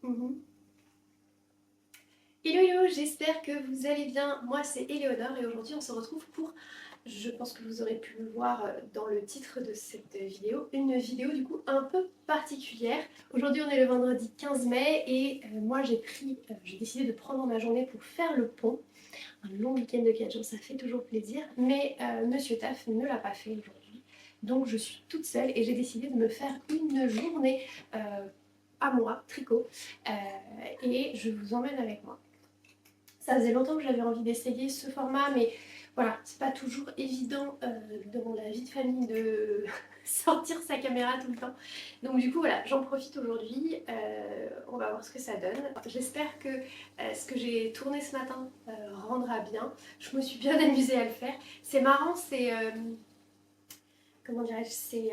Mhm. Hello hello, j'espère que vous allez bien. Moi c'est Éléonore et aujourd'hui on se retrouve pour, je pense que vous aurez pu le voir dans le titre de cette vidéo, une vidéo du coup un peu particulière. Aujourd'hui on est le vendredi 15 mai et moi j'ai décidé de prendre ma journée pour faire le pont. Un long week-end de 4 jours, ça fait toujours plaisir, mais Monsieur Taf ne l'a pas fait aujourd'hui. Donc je suis toute seule et j'ai décidé de me faire une journée à moi, tricot, et je vous emmène avec moi. Ça faisait longtemps que j'avais envie d'essayer ce format, mais voilà, c'est pas toujours évident dans la vie de famille de sortir sa caméra tout le temps. Donc du coup voilà, j'en profite aujourd'hui, on va voir ce que ça donne. J'espère que ce que j'ai tourné ce matin rendra bien. Je me suis bien amusée à le faire. C'est marrant, c'est... comment dirais-je, c'est...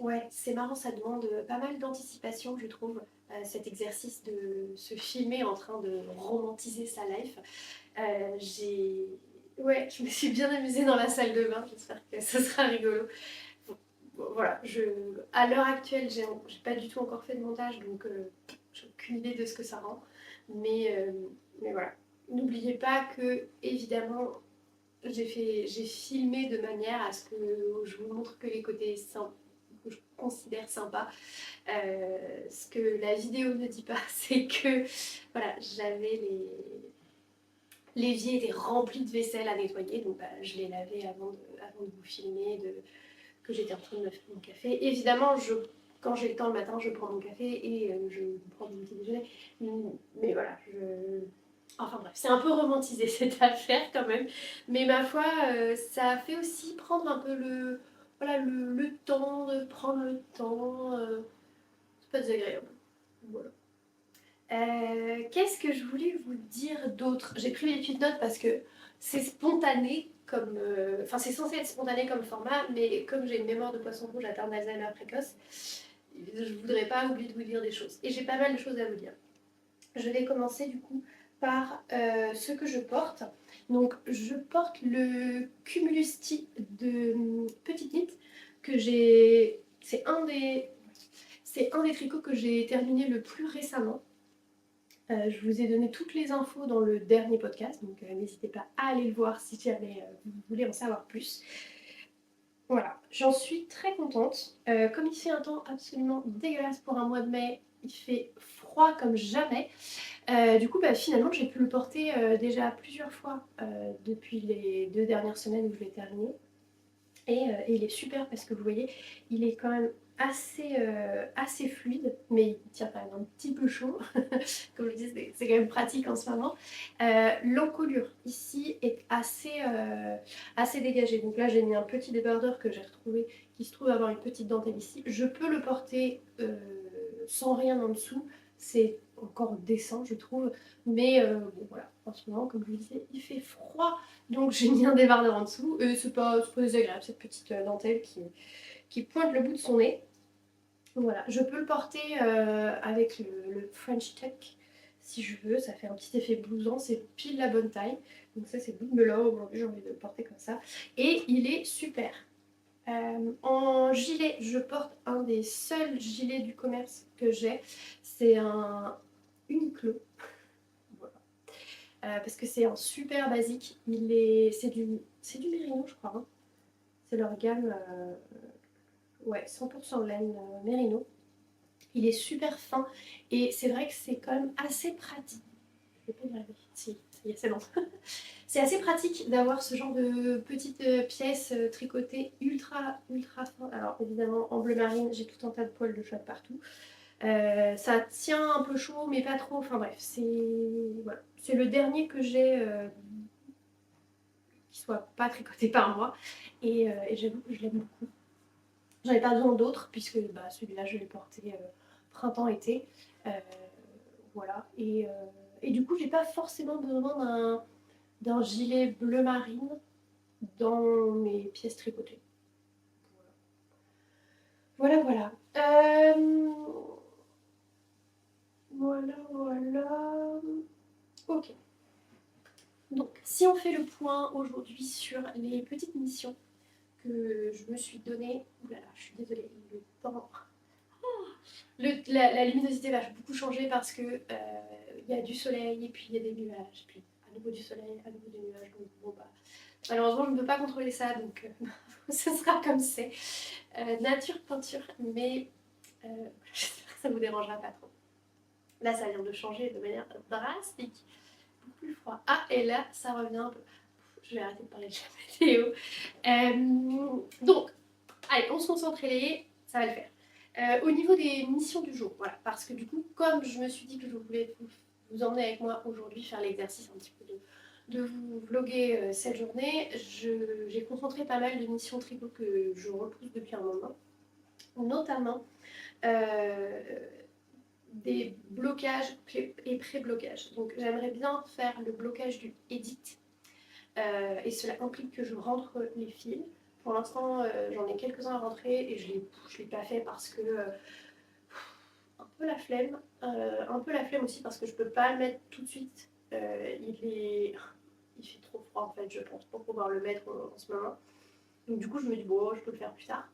ouais, c'est marrant, ça demande pas mal d'anticipation, je trouve, cet exercice de se filmer en train de romantiser sa life. J'ai... Ouais, je me suis bien amusée dans la salle de bain, j'espère que ce sera rigolo. Bon, voilà, à l'heure actuelle, j'ai pas du tout encore fait de montage, donc j'ai aucune idée de ce que ça rend. Mais, euh, mais voilà, n'oubliez pas que, évidemment, j'ai filmé de manière à ce que je vous montre que les côtés simples que je considère sympa. Ce que la vidéo ne dit pas, c'est que voilà, j'avais l'évier était rempli de vaisselle à nettoyer, donc bah, je l'ai lavé avant de vous filmer, que j'étais en train de me faire mon café. Évidemment, quand j'ai le temps le matin, je prends mon café et je prends mon petit déjeuner. Mais voilà, enfin bref, c'est un peu romantisé cette affaire quand même. Mais ma foi, ça a fait aussi prendre un peu voilà, le temps, de prendre le temps. C'est pas désagréable. Voilà. Qu'est-ce que je voulais vous dire d'autre? J'ai pris mes petites notes parce que c'est spontané comme... Enfin, c'est censé être spontané comme format, mais comme j'ai une mémoire de poisson rouge atteinte d'Alzheimer précoce, je voudrais pas oublier de vous dire des choses. Et j'ai pas mal de choses à vous dire. Je vais commencer du coup par ce que je porte. Donc, je porte le Cumulus Tea de Petite Knit que j'ai... C'est un des tricots que j'ai terminé le plus récemment. Je vous ai donné toutes les infos dans le dernier podcast, donc n'hésitez pas à aller le voir si jamais vous voulez en savoir plus. Voilà, j'en suis très contente. Comme il fait un temps absolument dégueulasse pour un mois de mai, il fait froid comme jamais. Du coup, bah, finalement, j'ai pu le porter déjà plusieurs fois depuis les 2 dernières semaines où je l'ai terminé. Et il est super parce que vous voyez, il est quand même assez fluide, mais il tient quand même un petit peu chaud. Comme je dis, c'est quand même pratique en ce moment. L'encolure ici est assez dégagée. Donc là, j'ai mis un petit débardeur que j'ai retrouvé qui se trouve avoir une petite dentelle ici. Je peux le porter sans rien en dessous. C'est encore décent, je trouve. Mais bon, voilà, en ce moment, comme je vous disais, il fait froid. Donc j'ai mis un débardeur en dessous. Et c'est pas désagréable, cette petite dentelle qui pointe le bout de son nez. Voilà, je peux le porter avec le French Tuck si je veux, ça fait un petit effet blouson, c'est pile la bonne taille. Donc ça c'est good, mais là aujourd'hui j'ai envie de le porter comme ça. Et il est super. En gilet, je porte un des seuls gilets du commerce que j'ai. C'est un Uniqlo. Voilà. Parce que c'est un super basique. C'est du Mérino je crois, hein. C'est leur gamme, ouais, 100% laine Mérino. Il est super fin et c'est vrai que c'est quand même assez pratique. Je vais pas y arriver. Si, ça y est, c'est bon. C'est assez pratique d'avoir ce genre de petites pièces tricotées ultra fin. Alors évidemment en bleu marine, j'ai tout un tas de poils de chat partout. Ça tient un peu chaud mais pas trop. Enfin bref, voilà. C'est le dernier que j'ai qui soit pas tricoté par moi et j'avoue que je l'aime beaucoup. J'en ai pas besoin d'autres puisque bah, celui-là je l'ai porté printemps-été. Euh, voilà. Et du coup, j'ai pas forcément besoin d'un gilet bleu marine dans mes pièces tricotées. Voilà, voilà. Voilà. Ok. Donc, si on fait le point aujourd'hui sur les petites missions que je me suis données. Ouh là là, je suis désolée, le temps. La luminosité va beaucoup changer parce que il y a du soleil et puis il y a des nuages, puis à nouveau du soleil, à nouveau des nuages. Donc bon bah malheureusement je ne peux pas contrôler ça, donc ce sera comme c'est. Nature, peinture, mais j'espère que ça vous dérangera pas trop. Là ça vient de changer de manière drastique, beaucoup plus froid. Ah et là ça revient un peu. Je vais arrêter de parler de la météo. Donc, allez, on se concentre et ça va le faire. Au niveau des missions du jour, voilà, parce que du coup, comme je me suis dit que je voulais vous emmener avec moi aujourd'hui faire l'exercice un petit peu de vous vlogger cette journée, j'ai concentré pas mal de missions tricot que je repousse depuis un moment, notamment euh, des blocages et pré-blocages. Donc j'aimerais bien faire le blocage du edit et cela implique que je rentre les fils. Pour l'instant, j'en ai quelques-uns à rentrer et je l'ai pas fait parce que un peu la flemme. Un peu la flemme aussi parce que je peux pas le mettre tout de suite. Il fait trop froid en fait, je pense, pour pouvoir le mettre en ce moment. Donc du coup, je me dis, bon, je peux le faire plus tard.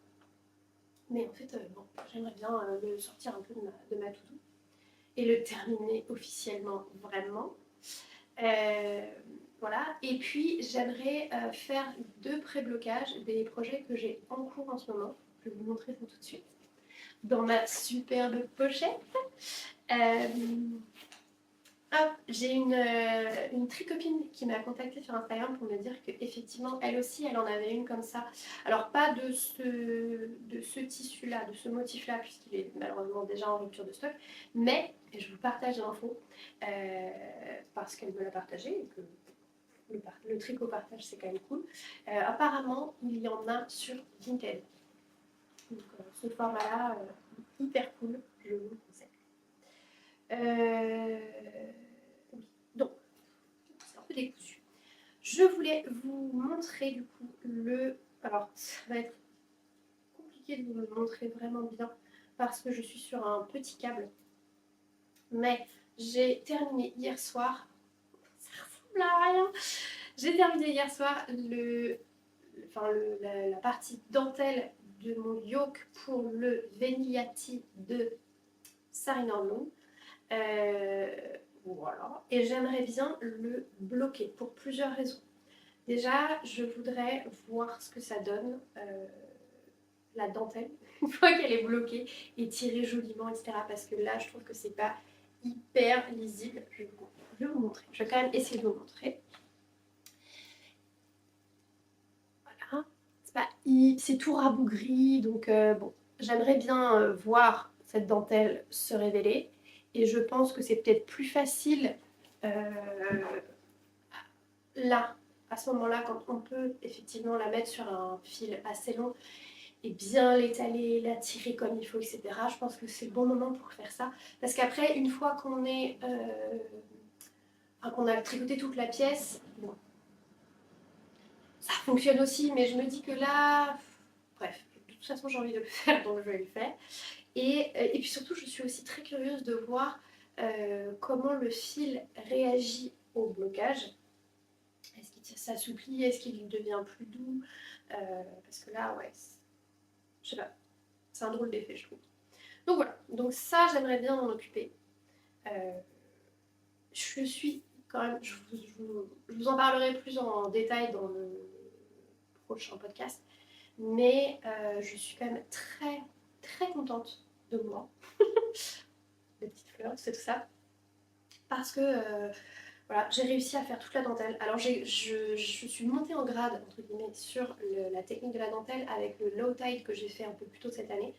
Mais en fait, bon, j'aimerais bien le sortir un peu de ma to-do et le terminer officiellement, vraiment. Euh, voilà. Et puis, j'aimerais faire 2 pré-blocages des projets que j'ai en cours en ce moment. Je vais vous montrer ça tout de suite. Dans ma superbe pochette. Euh, Hop, j'ai une tricopine qui m'a contactée sur Instagram pour me dire qu'effectivement, elle aussi, elle en avait une comme ça. Alors, pas de ce tissu-là, de ce motif-là, puisqu'il est malheureusement déjà en rupture de stock, mais et je vous partage l'info parce qu'elle me l'a partagé et que le tricot partage, c'est quand même cool. Apparemment, il y en a sur Vinted. Donc, ce format-là, hyper cool, je vous le conseille. Euh, oui. Donc, c'est un peu décousu. Je voulais vous montrer du coup le... Alors, ça va être compliqué de vous le montrer vraiment bien parce que je suis sur un petit câble. Mais j'ai terminé hier soir... Ça ressemble à rien. J'ai terminé hier soir la partie dentelle de mon yoke pour le Venigliati de Sarina Bloom. Voilà. Et j'aimerais bien le bloquer pour plusieurs raisons. Déjà, je voudrais voir ce que ça donne, la dentelle, une fois qu'elle est bloquée et tirée joliment, etc. Parce que là, je trouve que c'est pas hyper lisible. Je vais vous montrer. Je vais quand même essayer de vous montrer. Voilà. C'est tout rabougri, donc bon, j'aimerais bien voir cette dentelle se révéler. Et je pense que c'est peut-être plus facile là, à ce moment-là, quand on peut effectivement la mettre sur un fil assez long et bien l'étaler, la tirer comme il faut, etc. Je pense que c'est le bon moment pour faire ça. Parce qu'après, une fois qu'on a tricoté toute la pièce, bon, ça fonctionne aussi, mais je me dis que là, bref, de toute façon j'ai envie de le faire, donc je vais le faire. Et puis surtout, je suis aussi très curieuse de voir comment le fil réagit au blocage. Est-ce qu'il s'assouplit? Est-ce qu'il devient plus doux? Parce que là, ouais, je sais pas, c'est un drôle d'effet, je trouve. Donc voilà, donc ça, j'aimerais bien m'en occuper. Je suis quand même, je vous en parlerai plus en détail dans le prochain podcast, mais je suis quand même très, très contente de moi. Les petites fleurs, c'est tout ça. Parce que voilà, j'ai réussi à faire toute la dentelle. Alors je suis montée en grade entre guillemets sur la technique de la dentelle avec le low tide que j'ai fait un peu plus tôt cette année.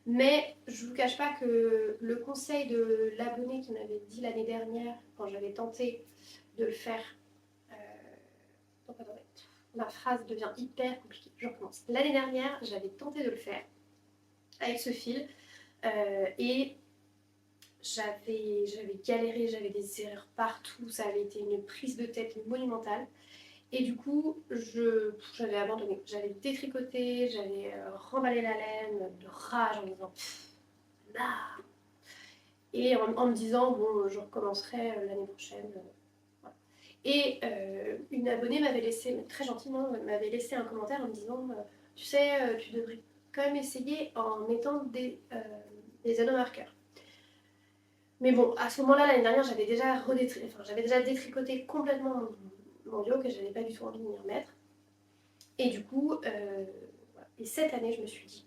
Mais je ne vous cache pas que le conseil de l'abonné qui m'avait dit l'année dernière, quand j'avais tenté de le faire, donc attendez, ma phrase devient hyper compliquée, je recommence. L'année dernière, j'avais tenté de le faire avec ce fil et j'avais galéré, j'avais des erreurs partout, ça avait été une prise de tête monumentale. Et du coup, j'avais abandonné. J'avais détricoté, j'avais remballé la laine de rage en disant nah. Et en me disant, bon, je recommencerai l'année prochaine. Voilà. Et une abonnée m'avait laissé, très gentiment, m'avait laissé un commentaire en me disant, tu sais, tu devrais quand même essayer en mettant les anneaux marqueurs. Mais bon, à ce moment-là, l'année dernière, j'avais déjà détricoté complètement mon duo, que je n'avais pas du tout envie de m'y remettre. Et du coup, voilà. Et cette année, je me suis dit,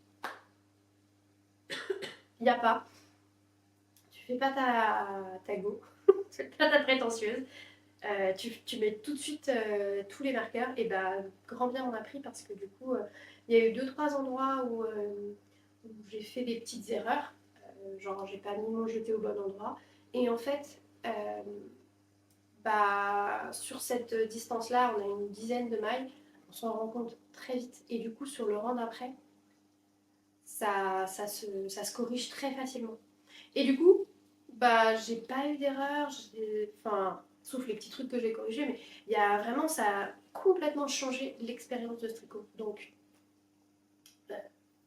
il n'y a pas, tu fais pas ta go, tu fais pas ta prétentieuse, tu mets tout de suite tous les marqueurs, et bah, grand bien m'en a pris parce que du coup, il y a eu 2-3 endroits où j'ai fait des petites erreurs, genre j'ai pas mis mon jeté au bon endroit, et en fait, bah, sur cette distance-là, on a une dizaine de mailles, on s'en rend compte très vite, et du coup, sur le rang d'après, ça se corrige très facilement. Et du coup, bah, j'ai pas eu d'erreur, enfin, sauf les petits trucs que j'ai corrigés, mais il y a vraiment, ça a complètement changé l'expérience de ce tricot. Donc,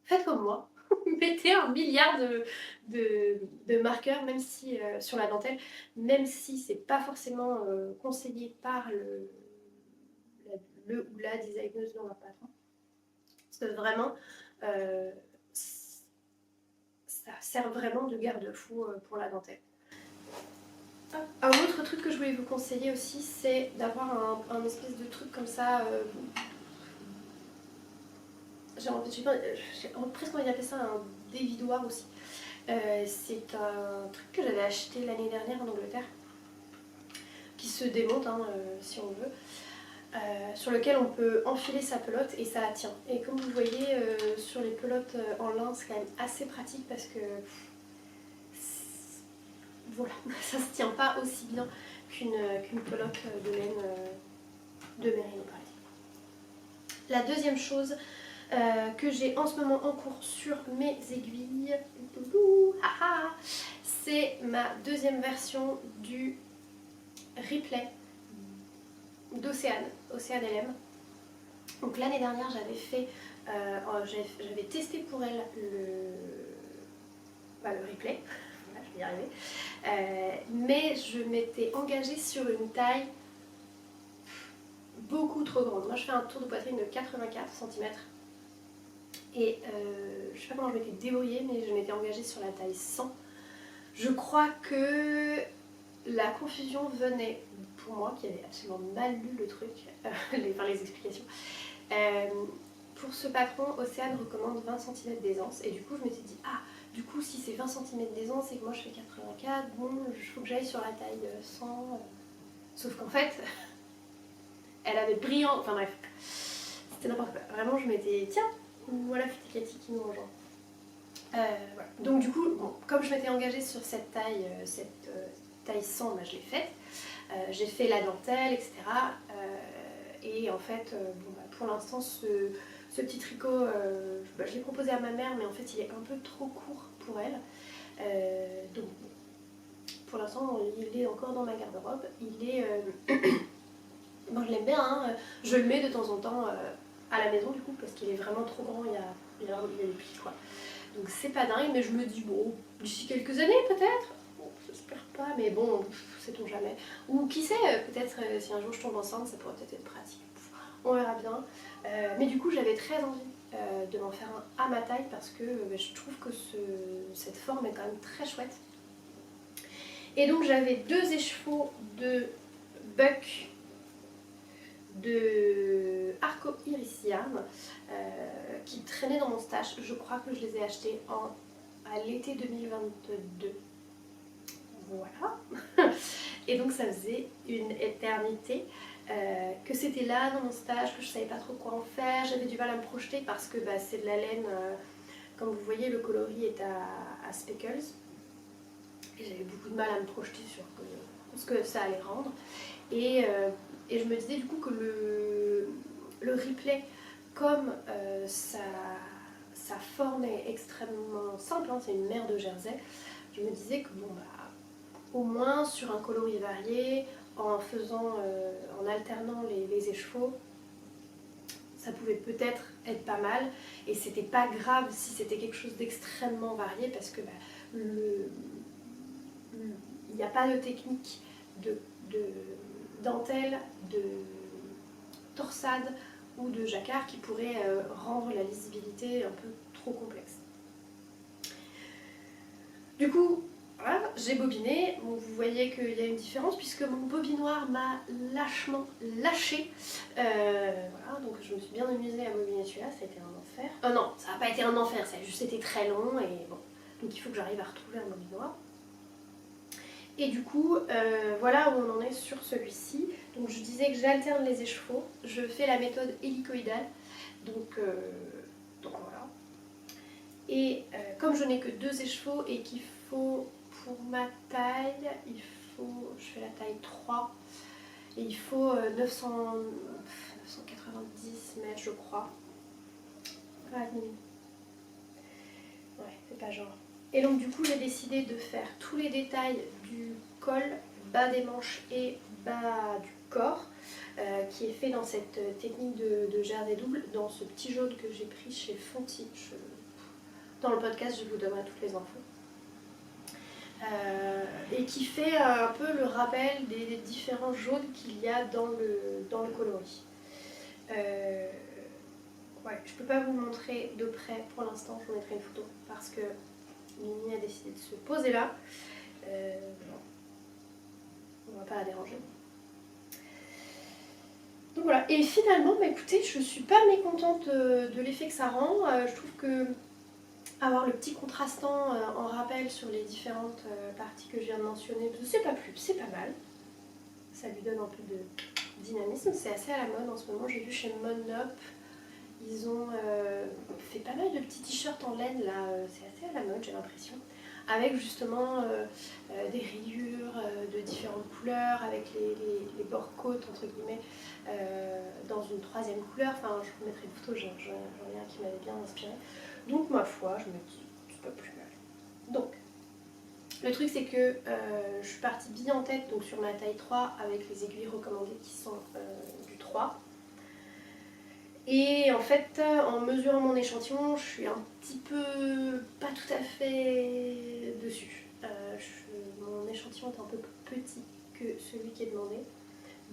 faites comme moi, mettez un milliard de marqueurs, même si sur la dentelle, même si c'est pas forcément conseillé par le ou la designeuse, non, pas patron. Parce que vraiment, euh, ça sert vraiment de garde-fou pour la dentelle. Un autre truc que je voulais vous conseiller aussi, c'est d'avoir un espèce de truc comme ça. J'ai presque envie d'appeler ça un dévidoir aussi. C'est un truc que j'avais acheté l'année dernière en Angleterre, qui se démonte hein, si on veut, sur lequel on peut enfiler sa pelote et ça tient. Et comme vous voyez, sur les pelotes en lin, c'est quand même assez pratique parce que voilà, ça se tient pas aussi bien qu'une pelote de laine de mérino par exemple. La deuxième chose que j'ai en ce moment en cours sur mes aiguilles, c'est ma deuxième version du replay d'Océane, Océane LM. Donc l'année dernière j'avais testé pour elle le replay, voilà, je vais y arriver, mais je m'étais engagée sur une taille beaucoup trop grande. Moi je fais un tour de poitrine de 84 cm et je sais pas comment je m'étais débrouillée, mais je m'étais engagée sur la taille 100. Je crois que la confusion venait pour moi, qui avait absolument mal lu le truc, les explications. Pour ce patron, Océane recommande 20 cm d'aisance et du coup je m'étais dit, ah, du coup si c'est 20 cm d'aisance et que moi je fais 84, bon, il faut que j'aille sur la taille 100. Sauf qu'en fait, elle avait brillant, enfin bref, c'était n'importe quoi. Vraiment, je m'étais, tiens, voilà Futicati qui nous rejoint. Voilà. Donc du coup, bon, comme je m'étais engagée sur cette taille 100, bah, je l'ai faite. J'ai fait la dentelle, etc. Et en fait, bon, bah, pour l'instant, ce petit tricot, je l'ai proposé à ma mère, mais en fait, il est un peu trop court pour elle. Donc, pour l'instant, il est encore dans ma garde-robe. Il est... bon, je l'aime bien, hein. Je le mets de temps en temps à la maison, du coup, parce qu'il est vraiment trop grand, il a les plis, quoi. Donc c'est pas dingue, mais je me dis, bon, d'ici quelques années peut-être, bon, j'espère pas, mais bon, sait-on jamais. Ou qui sait, peut-être si un jour je tombe enceinte, ça pourrait peut-être être pratique. On verra bien. Mais du coup, j'avais très envie de m'en faire un à ma taille parce que je trouve que cette forme est quand même très chouette. Et donc j'avais 2 écheveaux de buck de Arco Irisium qui traînaient dans mon stash. Je crois que je les ai achetés à l'été 2022. Voilà. Et donc ça faisait une éternité que c'était là dans mon stage, que je savais pas trop quoi en faire. J'avais du mal à me projeter parce que bah, c'est de la laine, comme vous voyez le coloris est à speckles. Et j'avais beaucoup de mal à me projeter sur ce que ça allait rendre. Et je me disais du coup que le replay, comme sa forme est extrêmement simple, hein, c'est une mer de jersey, je me disais que bon bah au moins sur un coloris varié, en alternant les écheveaux, ça pouvait peut-être être pas mal. Et c'était pas grave si c'était quelque chose d'extrêmement varié parce que bah, il n'y a pas de technique de dentelle, de torsade ou de jacquard qui pourrait rendre la lisibilité un peu trop complexe. Du coup, voilà, j'ai bobiné. Bon, vous voyez qu'il y a une différence puisque mon bobinoir m'a lâchement lâché. Voilà, donc je me suis bien amusée à bobiner celui-là, ça a été un enfer. Non, ça n'a pas été un enfer, ça a juste été très long et bon. Donc il faut que j'arrive à retrouver un bobinoir. Et du coup, voilà où on en est sur celui-ci. Donc je disais que j'alterne les écheveaux. Je fais la méthode hélicoïdale. Donc voilà. Et comme je n'ai que 2 écheveaux et qu'il faut pour ma taille, je fais la taille 3 et il faut 990 mètres je crois. Ouais, c'est pas genre. Et donc du coup j'ai décidé de faire tous les détails du col, bas des manches et bas du corps qui est fait dans cette technique de jersey double, dans ce petit jaune que j'ai pris chez Fonty. Dans le podcast je vous donnerai toutes les infos. Et qui fait un peu le rappel des différents jaunes qu'il y a dans le coloris. Ouais, je peux pas vous le montrer de près pour l'instant, je vous mettrai une photo parce que Mimi a décidé de se poser là. On va pas la déranger. Donc voilà, et finalement, bah, écoutez, je suis pas mécontente de l'effet que ça rend. Je trouve que avoir le petit contrastant en rappel sur les différentes parties que je viens de mentionner, c'est pas plus, c'est pas mal. Ça lui donne un peu de dynamisme, c'est assez à la mode en ce moment. J'ai vu chez Monop, ils ont fait pas mal de petits t-shirts en laine là, c'est assez à la mode j'ai l'impression. Avec justement des rayures de différentes couleurs, avec les bords-côtes entre guillemets, dans une 3e couleur. Enfin, je vous mettrai une photo, j'en ai un qui m'avait bien inspiré. Donc ma foi, je me dis, c'est pas plus mal. Donc, le truc c'est que je suis partie bien en tête donc sur ma taille 3 avec les aiguilles recommandées qui sont du 3. Et en fait, en mesurant mon échantillon, je suis un petit peu pas tout à fait dessus. Mon échantillon est un peu plus petit que celui qui est demandé.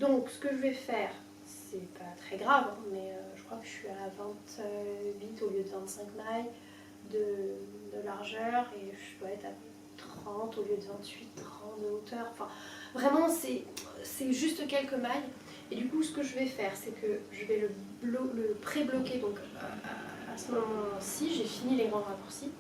Donc ce que je vais faire, c'est pas très grave, hein, mais je crois que je suis à 28 au lieu de 25 mailles de largeur et je dois être à 30 au lieu de 28, 30 de hauteur. Enfin, vraiment, c'est juste quelques mailles. Et du coup, ce que je vais faire, c'est que je vais le pré-bloquer. Donc, à ce moment-ci, j'ai fini les grands raccourcis.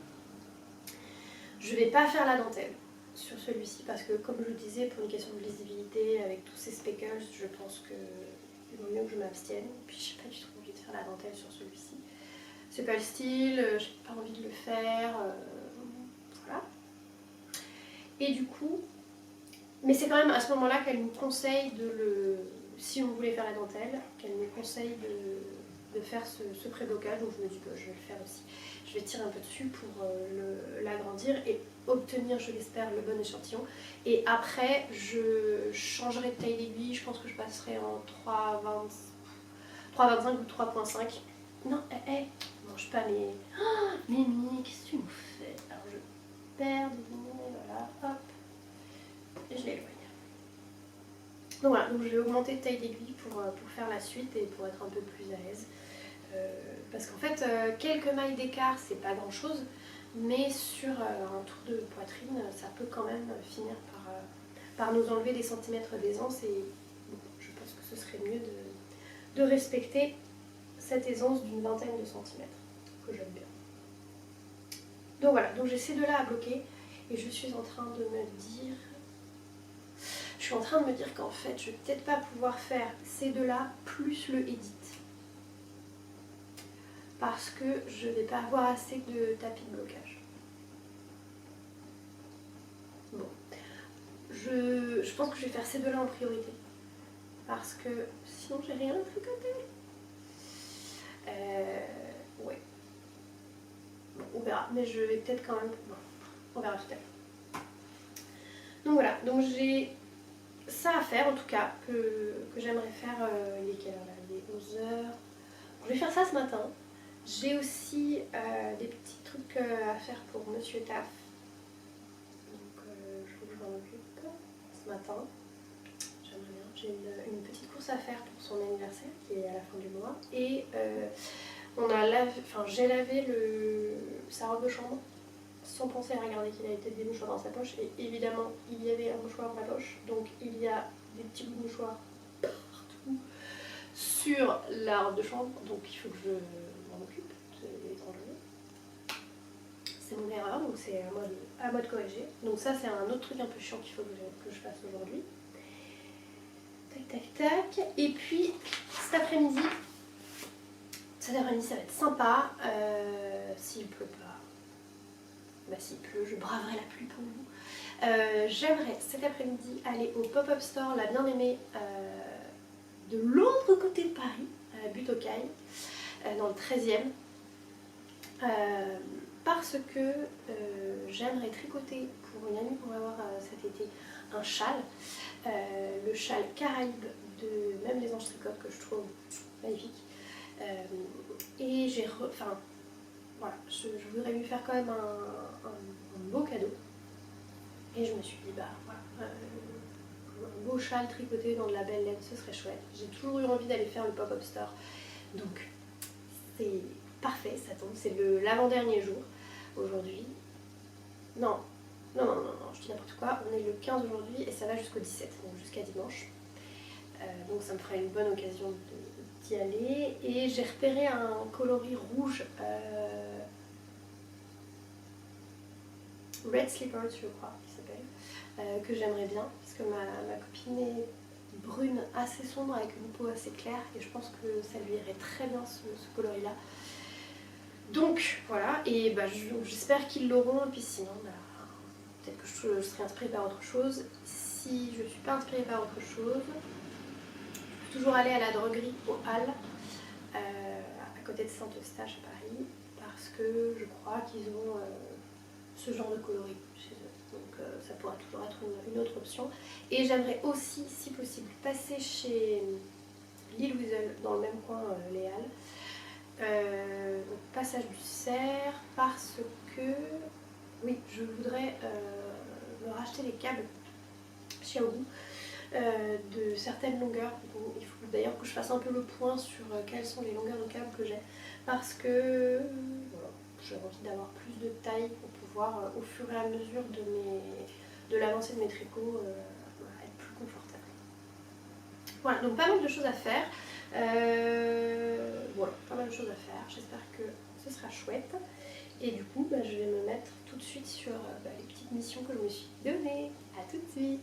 Je vais pas faire la dentelle sur celui-ci parce que, comme je le disais, pour une question de lisibilité, avec tous ces speckles, je pense qu'il vaut mieux que je m'abstienne. Puis, j'ai pas du tout envie de faire la dentelle sur celui-ci. C'est pas le style, j'ai pas envie de le faire. Voilà. Et du coup, mais c'est quand même à ce moment-là qu'elle nous conseille si on voulait faire la dentelle, qu'elle nous conseille de faire ce pré-blocage. Donc je me dis que je vais le faire aussi. Je vais tirer un peu dessus pour l'agrandir et obtenir, je l'espère, le bon échantillon. Et après, je changerai de taille d'aiguille. Je pense que je passerai en 3,25 ou 3,5. Non, mange pas mes... Oh, Mimi, qu'est-ce que tu nous fais? Alors je perds, voilà, hop. Et je l'éloigne. Donc voilà, donc je vais augmenter de taille d'aiguille pour faire la suite et pour être un peu plus à l'aise. Parce qu'en fait, quelques mailles d'écart, c'est pas grand chose, mais sur un tour de poitrine, ça peut quand même finir par nous enlever des centimètres d'aisance et bon, je pense que ce serait mieux de respecter cette aisance d'une vingtaine de centimètres, que j'aime bien. Donc voilà, donc j'ai ces deux-là à bloquer et je suis en train de me dire... Je suis en train de me dire qu'en fait, je vais peut-être pas pouvoir faire ces deux-là plus le edit. Parce que je vais pas avoir assez de tapis de blocage. Bon. Je pense que je vais faire ces deux-là en priorité. Parce que sinon, j'ai rien à tricoter. Ouais. Bon, on verra. Mais je vais peut-être quand même... Bon, on verra tout à l'heure. Donc voilà. Donc j'ai... ça à faire en tout cas, que j'aimerais faire, il est quelle heure là? Il est 11h. Je vais faire ça ce matin. J'ai aussi des petits trucs à faire pour Monsieur Taf. Donc je m'en occupe ce matin. J'aimerais bien. J'ai une petite course à faire pour son anniversaire qui est à la fin du mois. Et j'ai lavé sa robe de chambre. sans penser à regarder qu'il avait peut-être des mouchoirs dans sa poche. Et évidemment, il y avait un mouchoir dans ma poche. Donc il y a des petits bouts de mouchoirs partout sur la robe de chambre. Donc il faut que je m'en occupe de les enlever. C'est mon erreur, donc c'est à moi de corriger. Donc ça, c'est un autre truc un peu chiant qu'il faut que je fasse aujourd'hui. Tac, tac, tac. Et puis, cet après-midi, ça va être sympa. S'il pleut pas, bah s'il pleut, je braverai la pluie pour vous. J'aimerais cet après-midi aller au pop-up store, la bien-aimée, de l'autre côté de Paris, à la butte aux Cailles, dans le 13e. Parce que j'aimerais tricoter pour une amie qu'on va voir cet été un châle, le châle Caraïbe de Même les Anges Tricotent, que je trouve magnifique. Et voilà, je voudrais lui faire quand même un beau cadeau. Et je me suis dit, bah voilà, un beau châle tricoté dans de la belle laine, ce serait chouette. J'ai toujours eu envie d'aller faire le pop-up store. Donc, c'est parfait, ça tombe. C'est l'avant-dernier jour aujourd'hui. Non, je dis n'importe quoi. On est le 15 aujourd'hui et ça va jusqu'au 17, donc jusqu'à dimanche. Donc ça me fera une bonne occasion d'y aller. Et j'ai repéré un coloris rouge, Red Slippers je crois qu'il s'appelle, que j'aimerais bien parce que ma copine est brune assez sombre avec une peau assez claire et je pense que ça lui irait très bien ce coloris là. Donc voilà, et bah, j'espère qu'ils l'auront et puis sinon bah, peut-être que je serai inspirée par autre chose. Si je ne suis pas inspirée par autre chose, je peux toujours aller à la droguerie aux Halles, à côté de Saint-Eustache à Paris, parce que je crois qu'ils ont ce genre de coloris chez eux. Donc ça pourra toujours être une autre option. Et j'aimerais aussi, si possible, passer chez Lille Wiesel, dans le même coin, les Halles. Passage du Cerf, parce que oui, je voudrais me racheter les câbles Xiaomi de certaines longueurs. Donc, il faut d'ailleurs que je fasse un peu le point sur quelles sont les longueurs de câbles que j'ai, parce que voilà, j'ai envie d'avoir plus de taille pour pouvoir au fur et à mesure de l'avancée de mes tricots être plus confortable. Voilà, donc pas mal de choses à faire. Voilà, pas mal de choses à faire. J'espère que ce sera chouette. Et du coup, je vais me mettre tout de suite sur les petites missions que je me suis données. A tout de suite!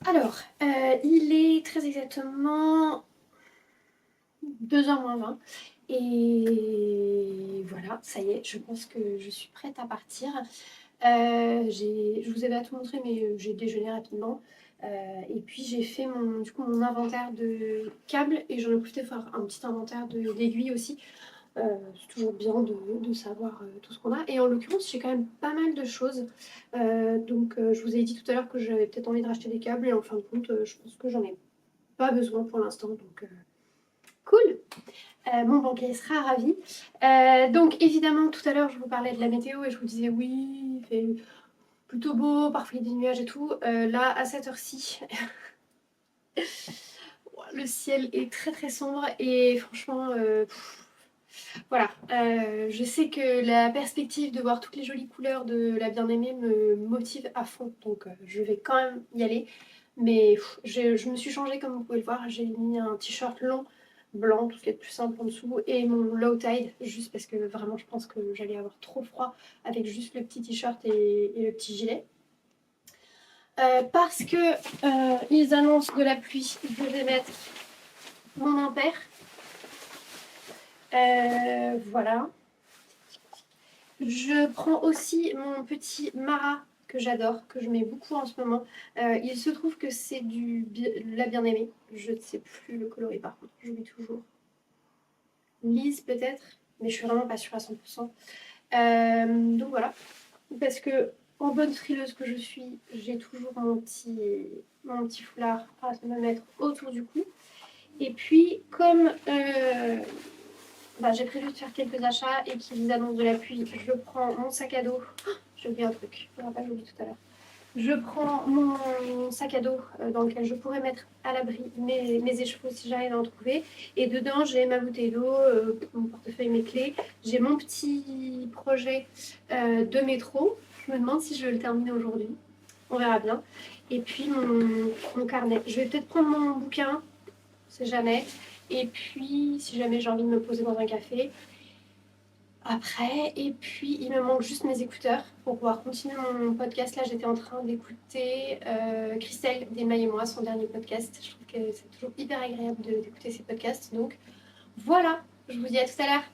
Alors, il est très exactement 2h moins 20. Et voilà, ça y est, je pense que je suis prête à partir. Je vous avais à tout montré, mais j'ai déjeuné rapidement. Et puis j'ai fait mon inventaire de câbles et j'en ai profité pour faire un petit inventaire d'aiguilles aussi. C'est toujours bien de savoir tout ce qu'on a. Et en l'occurrence, j'ai quand même pas mal de choses. Donc je vous ai dit tout à l'heure que j'avais peut-être envie de racheter des câbles et en fin de compte, je pense que j'en ai pas besoin pour l'instant. Donc cool. Mon banquier sera ravi. Donc évidemment, tout à l'heure, je vous parlais de la météo et je vous disais oui, il fait plutôt beau, parfois il y a des nuages et tout. Là, à cette heure-ci, le ciel est très très sombre et franchement, voilà. Je sais que la perspective de voir toutes les jolies couleurs de la bien-aimée me motive à fond, donc je vais quand même y aller. Mais je me suis changée comme vous pouvez le voir, j'ai mis un t-shirt long blanc, tout ce qui est plus simple en dessous, et mon low tide, juste parce que vraiment je pense que j'allais avoir trop froid avec juste le petit t-shirt et le petit gilet. Parce que ils annoncent de la pluie, je vais mettre mon impair. Voilà. Je prends aussi mon petit Mara que j'adore, que je mets beaucoup en ce moment. Il se trouve que c'est la bien-aimée. Je ne sais plus le coloris par contre, j'oublie toujours. Lise peut-être, mais je suis vraiment pas sûre à 100%. Donc voilà, parce que en bonne frileuse que je suis, j'ai toujours mon petit foulard à me mettre autour du cou. Et puis comme j'ai prévu de faire quelques achats et qu'ils annoncent de la pluie, je prends mon sac à dos. Oh, j'ai oublié un truc, je me rappelle, j'ai oublié tout à l'heure. Je prends mon sac à dos dans lequel je pourrais mettre à l'abri mes écheveaux si j'arrive à en trouver. Et dedans, j'ai ma bouteille d'eau, mon portefeuille, mes clés. J'ai mon petit projet de métro. Je me demande si je vais le terminer aujourd'hui. On verra bien. Et puis mon carnet. Je vais peut-être prendre mon bouquin, on sait jamais. Et puis, si jamais j'ai envie de me poser dans un café, après, et puis il me manque juste mes écouteurs pour pouvoir continuer mon podcast. Là, j'étais en train d'écouter Christelle d'Emma et moi, son dernier podcast. Je trouve que c'est toujours hyper agréable d'écouter ses podcasts. Donc voilà, je vous dis à tout à l'heure.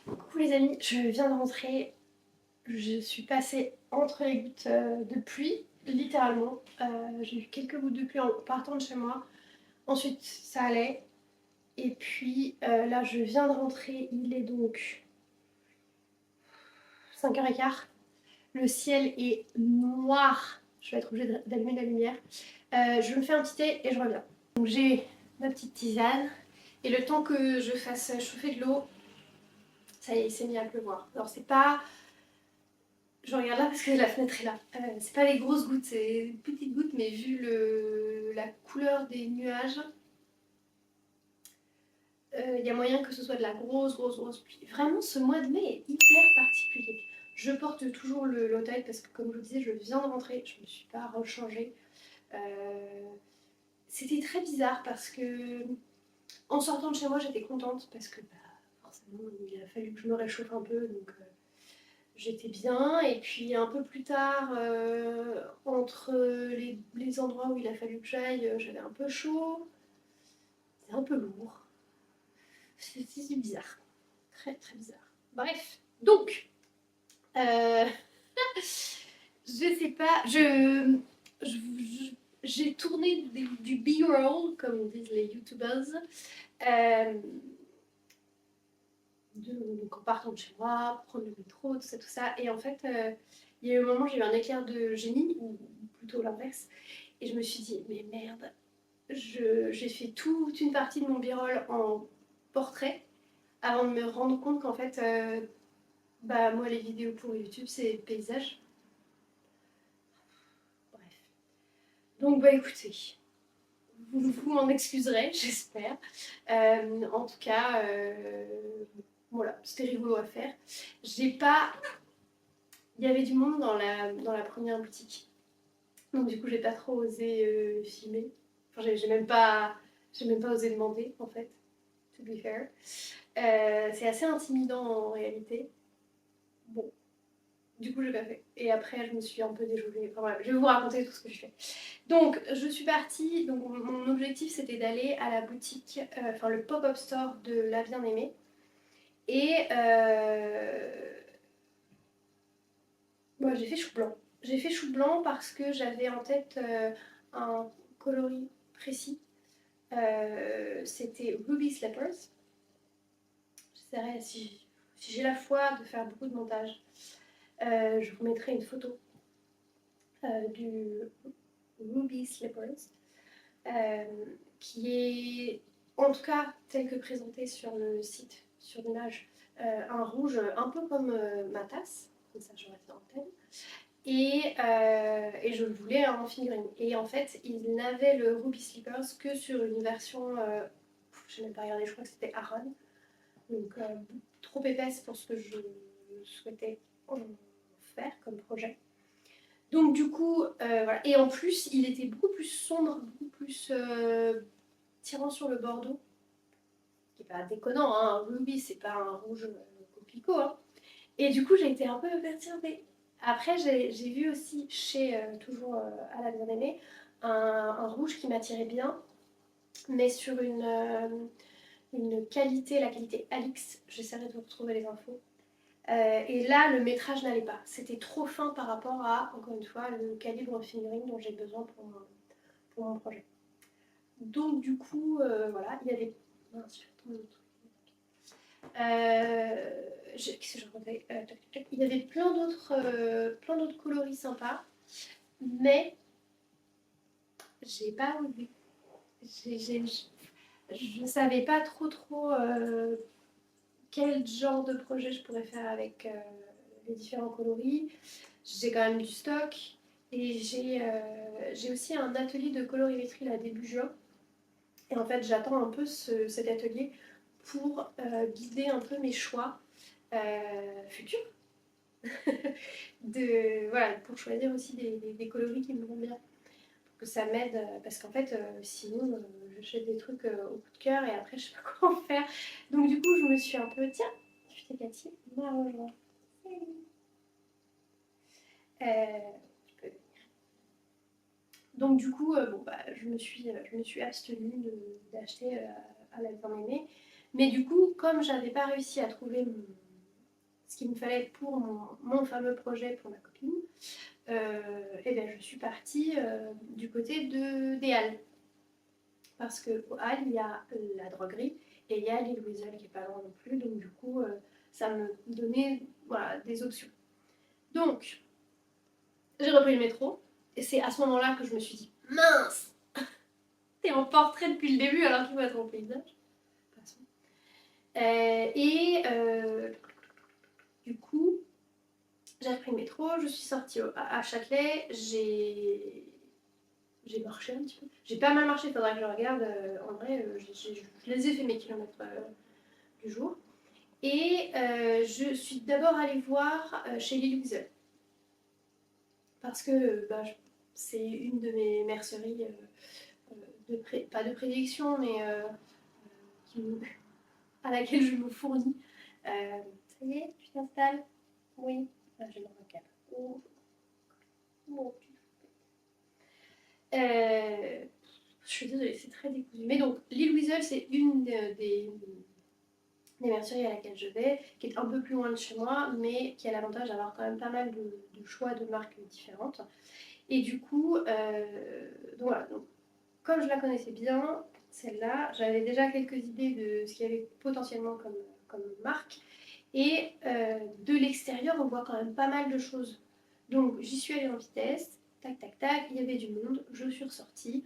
Coucou les amis, je viens de rentrer. Je suis passée entre les gouttes de pluie, littéralement. J'ai eu quelques gouttes de pluie en partant de chez moi. Ensuite, ça allait. Et puis là, je viens de rentrer. Il est donc 5h15. Le ciel est noir. Je vais être obligée d'allumer la lumière. Je me fais un petit thé et je reviens. Donc j'ai ma petite tisane. Et le temps que je fasse chauffer de l'eau, ça y est, il s'est mis à pleuvoir. Alors c'est pas... Je regarde là parce que la fenêtre est là. C'est pas les grosses gouttes, c'est des petites gouttes, mais vu la couleur des nuages, il y a moyen que ce soit de la grosse pluie. Vraiment, ce mois de mai est hyper particulier. Je porte toujours le low-tide parce que, comme je vous disais, je viens de rentrer, je ne me suis pas rechangée. c'était très bizarre parce que en sortant de chez moi, j'étais contente parce que forcément, il a fallu que je me réchauffe un peu, donc j'étais bien. Et puis un peu plus tard, entre les endroits où il a fallu que j'aille, j'avais un peu chaud, c'était un peu lourd. C'était bizarre, très très bizarre. Bref, donc, euh, je sais pas, j'ai tourné du B-roll, comme disent les youtubers, euh, donc en partant de chez moi, prendre le métro, tout ça, tout ça. Et en fait, il y a eu un moment, j'ai eu un éclair de génie, ou plutôt l'inverse, et je me suis dit, mais merde, j'ai fait toute une partie de mon b-roll en portrait avant de me rendre compte qu'en fait, moi, les vidéos pour YouTube, c'est paysage. Bref. Donc, écoutez, vous m'en excuserez, j'espère. En tout cas, voilà, c'était rigolo à faire. J'ai pas. Il y avait du monde dans la première boutique. Donc, du coup, j'ai pas trop osé filmer. Enfin, j'ai même pas osé demander, en fait, to be fair. C'est assez intimidant en réalité. Bon, du coup, j'ai pas fait. Et après, je me suis un peu déjouée. Enfin, voilà, je vais vous raconter tout ce que je fais. Donc, je suis partie. Donc, mon objectif, c'était d'aller à la boutique, enfin, le pop-up store de La Bien-Aimée. Et j'ai fait chou blanc. J'ai fait chou blanc parce que j'avais en tête un coloris précis. C'était Ruby Slippers. J'essaierai, si j'ai la foi, de faire beaucoup de montage. Je vous mettrai une photo du Ruby Slippers, euh, qui est, en tout cas, tel que présenté sur le site, sur l'image, un rouge un peu comme ma tasse, comme ça je reste dans le thème. Et je le voulais en figurine. Et en fait, il n'avait le Ruby Slippers que sur une version, je n'ai même pas regardé, je crois que c'était Aran. Donc trop épaisse pour ce que je souhaitais en faire comme projet. Donc du coup, voilà. Et en plus, il était beaucoup plus sombre, beaucoup plus tirant sur le bordeaux. Qui n'est pas déconnant, hein. Un Ruby, c'est pas un rouge coquelicot. Hein. Et du coup, j'ai été un peu perturbée. Après, j'ai vu aussi chez, toujours à la bien-aimée, un rouge qui m'attirait bien, mais sur une qualité, la qualité Alix. J'essaierai de vous retrouver les infos. Et là, le métrage n'allait pas. C'était trop fin par rapport à, encore une fois, le calibre fingering dont j'ai besoin pour mon projet. Donc, du coup, voilà, il y avait. Mince, qu'est-ce que je racontais Il y avait plein d'autres coloris sympas, mais j'ai pas osé. Je ne savais pas trop quel genre de projet je pourrais faire avec les différents coloris. J'ai quand même du stock et j'ai aussi un atelier de colorimétrie là début juin. Et en fait, j'attends un peu cet atelier pour guider un peu mes choix futurs. Voilà, pour choisir aussi des coloris qui me vont bien. Pour que ça m'aide, parce qu'en fait, sinon, j'achète des trucs au coup de cœur et après, je sais pas quoi en faire. Donc, du coup, je me suis un peu, tiens, je t'ai Cathy, m'a rejoint. Je peux. Donc, du coup, je me suis abstenue d'acheter à la bien-aimée. Mais du coup, comme j'avais pas réussi à trouver ce qu'il me fallait pour mon fameux projet pour ma copine, et bien je suis partie du côté des Halles. Parce qu'au Halles, il y a la droguerie et il y a l'île Louiselle qui est pas loin non plus. Donc du coup, ça me donnait voilà, des options. Donc, j'ai repris le métro. Et c'est à ce moment-là que je me suis dit, mince, t'es en portrait depuis le début alors qu'il faut être en paysage. Et du coup, j'ai repris le métro, je suis sortie à Châtelet, j'ai marché un petit peu. J'ai pas mal marché, faudra que je regarde. En vrai, je les ai fait mes kilomètres du jour. Et je suis d'abord allée voir chez Lily Weasel. Parce que c'est une de mes merceries pas de prédilection, mais à laquelle je me fournis. Ça y est, tu t'installes? Oui. Ah, je me recale. Oh. Oh, je suis désolée, c'est très décousu. Mais donc, l'île Weasel, c'est une des merceries à laquelle je vais, qui est un peu plus loin de chez moi, mais qui a l'avantage d'avoir quand même pas mal de choix de marques différentes. Et du coup, donc voilà, donc, comme je la connaissais bien, celle-là, j'avais déjà quelques idées de ce qu'il y avait potentiellement comme marque. Et de l'extérieur, on voit quand même pas mal de choses. Donc j'y suis allée en vitesse, tac tac tac, il y avait du monde, je suis ressortie.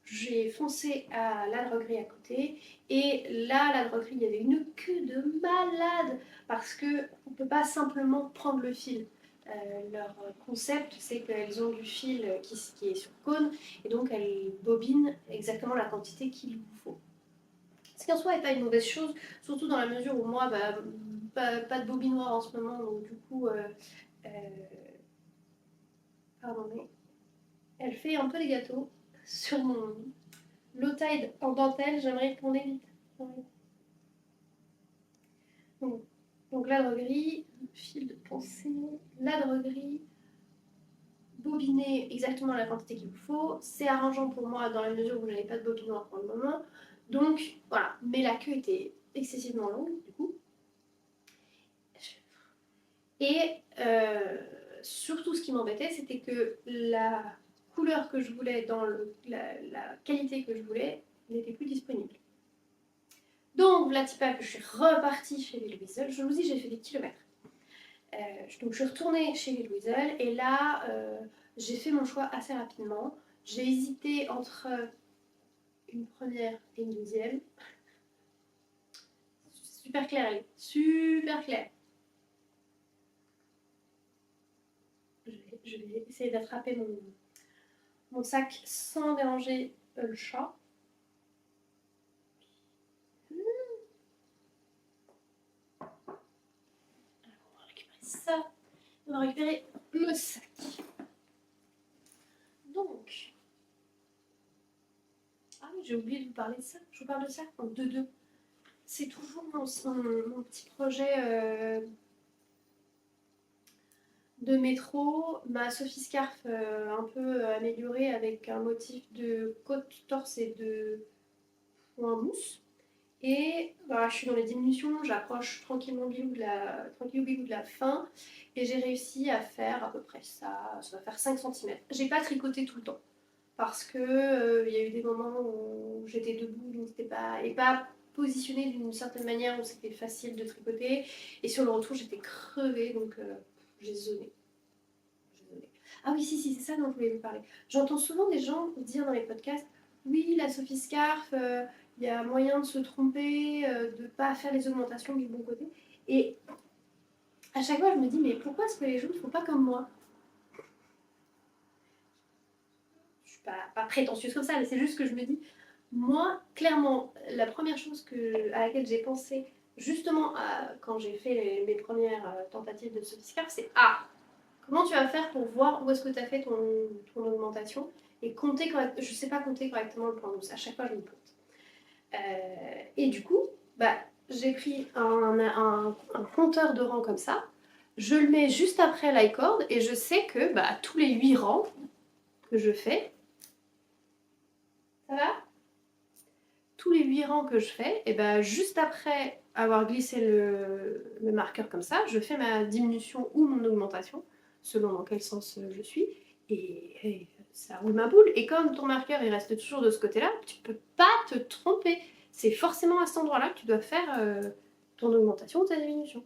J'ai foncé à la droguerie à côté, et là, la droguerie, il y avait une queue de malade, parce qu'on ne peut pas simplement prendre le fil. Leur concept, c'est qu'elles ont du fil qui est sur cône, et donc elles bobinent exactement la quantité qu'il vous faut. Ce qui en soi n'est pas une mauvaise chose, surtout dans la mesure où moi, pas de bobinoir en ce moment, donc du coup, euh, pardon, mais elle fait un peu des gâteaux sur mon low tide en dentelle, j'aimerais tourner vite. Donc, donc la droguerie, fil de pensée, la droguerie, bobiner exactement la quantité qu'il vous faut. C'est arrangeant pour moi dans la mesure où je n'avais pas de bobinoir pour le moment. Donc voilà, mais la queue était excessivement longue du coup. Et surtout ce qui m'embêtait, c'était que la couleur que je voulais, dans la qualité que je voulais, n'était plus disponible. Donc, là, pas que je suis repartie chez les Louisel. Je vous dis, j'ai fait des kilomètres. Donc, je suis retournée chez les Louisel et là, j'ai fait mon choix assez rapidement. J'ai hésité entre une première et une deuxième. Super clair, elle. Super clair. Je vais essayer d'attraper mon sac sans déranger le chat. On va récupérer ça. On va récupérer le sac. Donc, ah oui, j'ai oublié de vous parler de ça. Je vous parle de ça en 2-2. C'est toujours mon petit projet de métro. Ma Sophie Scarf un peu améliorée avec un motif de côte, torse et de point mousse. Et voilà, je suis dans les diminutions, j'approche tranquillement bilou de la fin, et j'ai réussi à faire à peu près ça va faire 5 cm. J'ai pas tricoté tout le temps, parce que il y a eu des moments où j'étais debout, donc c'était pas positionné d'une certaine manière où c'était facile de tricoter, et sur le retour j'étais crevée, donc j'ai zoné. Ah oui, si, c'est ça dont je voulais vous parler. J'entends souvent des gens dire dans les podcasts, oui, la Sophie Scarf, il y a moyen de se tromper, de ne pas faire les augmentations du bon côté. Et à chaque fois, je me dis, mais pourquoi est-ce que les gens ne font pas comme moi? Je suis pas prétentieuse comme ça, mais c'est juste que je me dis, moi, clairement, la première chose à laquelle j'ai pensé, justement, quand j'ai fait mes premières tentatives de Sophie Scarf, c'est comment tu vas faire pour voir où est-ce que tu as fait ton augmentation et compter correctement. Je ne sais pas compter correctement le point mousse. À chaque fois, je me plante. Et du coup, j'ai pris un compteur de rangs comme ça. Je le mets juste après l'iCord et je sais que tous les 8 rangs que je fais, ça va? Tous les 8 rangs que je fais, et juste après avoir glissé le marqueur comme ça, je fais ma diminution ou mon augmentation, selon dans quel sens je suis, et ça roule ma boule. Et comme ton marqueur il reste toujours de ce côté-là, tu peux pas te tromper. C'est forcément à cet endroit-là que tu dois faire ton augmentation ou ta diminution.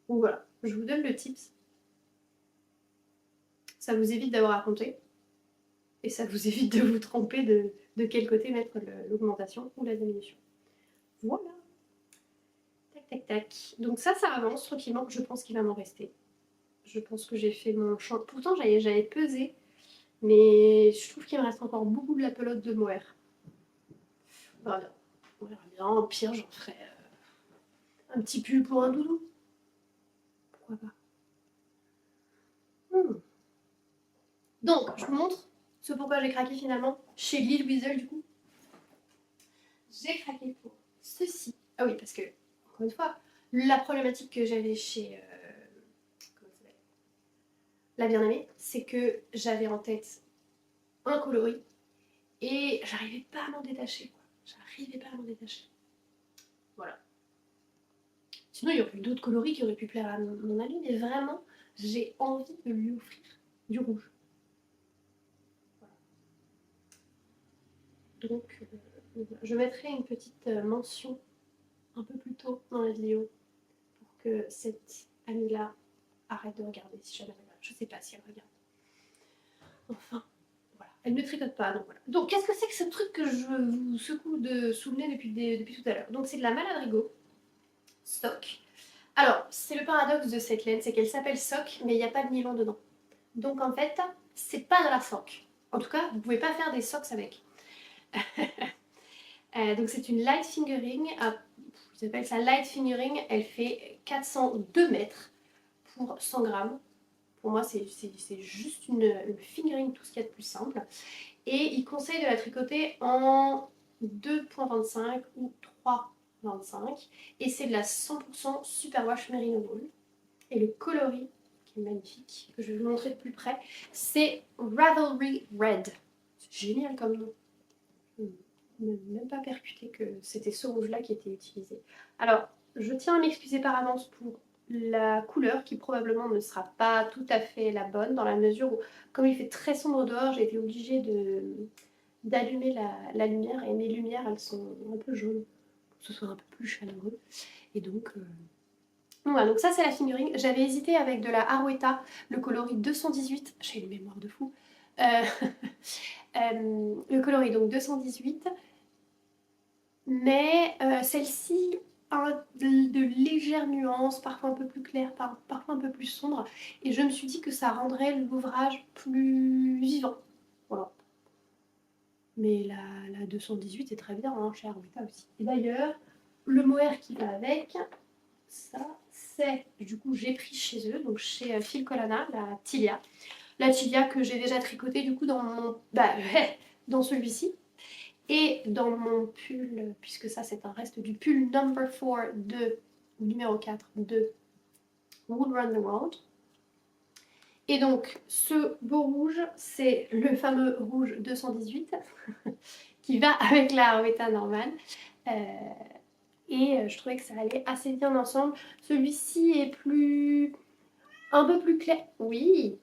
Donc voilà, je vous donne le tips. Ça vous évite d'avoir à compter, et ça vous évite de vous tromper de quel côté mettre l'augmentation ou la diminution. Voilà. Tac, tac, tac. Donc ça avance tranquillement. Je pense qu'il va m'en rester. Je pense que j'ai fait mon champ. Pourtant, j'avais pesé, mais je trouve qu'il me reste encore beaucoup de la pelote de mohair. Voilà. On verra bien. Au pire, j'en ferai un petit pull pour un doudou. Pourquoi pas. Donc, je vous montre ce pourquoi j'ai craqué finalement chez Lille Weasel du coup. j'ai craqué pour ceci. Ah oui, parce que, encore une fois, la problématique que j'avais chez comment ça s'appelle, La Bien-Aimée, c'est que j'avais en tête un coloris et j'arrivais pas à m'en détacher, quoi. J'arrivais pas à m'en détacher. Voilà. Sinon, il y aurait eu d'autres coloris qui auraient pu plaire à mon ami, mais vraiment, j'ai envie de lui offrir du rouge. Donc, je mettrai une petite mention un peu plus tôt dans la vidéo pour que cette amie-là arrête de regarder si jamais elle regarde. Je sais pas si elle regarde. Enfin, voilà. Elle ne tricote pas, donc voilà. Donc, qu'est-ce que c'est que ce truc que je vous secoue sous le nez depuis tout à l'heure? Donc, c'est de la Maladrigo Stock. Alors, c'est le paradoxe de cette laine, c'est qu'elle s'appelle Sock, mais il n'y a pas de nylon dedans. Donc, en fait, c'est pas de la sock. En tout cas, vous pouvez pas faire des socks avec. Donc c'est une light fingering, j'appelle ça light fingering, elle fait 402 mètres pour 100 grammes. Pour moi c'est juste une fingering, tout ce qu'il y a de plus simple. Et il conseille de la tricoter en 2,25 ou 3,25. Et c'est de la 100% superwash merino wool. Et le coloris, qui est magnifique, que je vais vous montrer de plus près, c'est Ravelry Red. C'est génial comme nom. Même pas percuté que c'était ce rouge-là qui était utilisé. Alors, je tiens à m'excuser par avance pour la couleur qui probablement ne sera pas tout à fait la bonne dans la mesure où, comme il fait très sombre dehors, j'ai été obligée d'allumer la lumière et mes lumières, elles sont un peu jaunes pour que ce soit un peu plus chaleureux. Et donc, voilà, donc ça c'est la fingering. J'avais hésité avec de la Arouetta, le coloris 218, j'ai une mémoire de fou. Le coloris donc 218. Mais celle-ci a de légères nuances, parfois un peu plus claires, parfois un peu plus sombres. Et je me suis dit que ça rendrait l'ouvrage plus vivant. Voilà. Mais la 218 est très bien, hein, chez Arvita aussi. Et d'ailleurs, le mohair qui va avec, ça, c'est, du coup, j'ai pris chez eux, donc chez Phil Colana, la Tilia. La Tilia que j'ai déjà tricotée, du coup, dans mon... dans celui-ci. Et dans mon pull, puisque ça c'est un reste du pull number 4 de, numéro 4 de Wool Run the World. Et donc ce beau rouge, c'est le fameux rouge 218 qui va avec la Arvetta normale. Et je trouvais que ça allait assez bien ensemble. Celui-ci est un peu plus clair. Oui,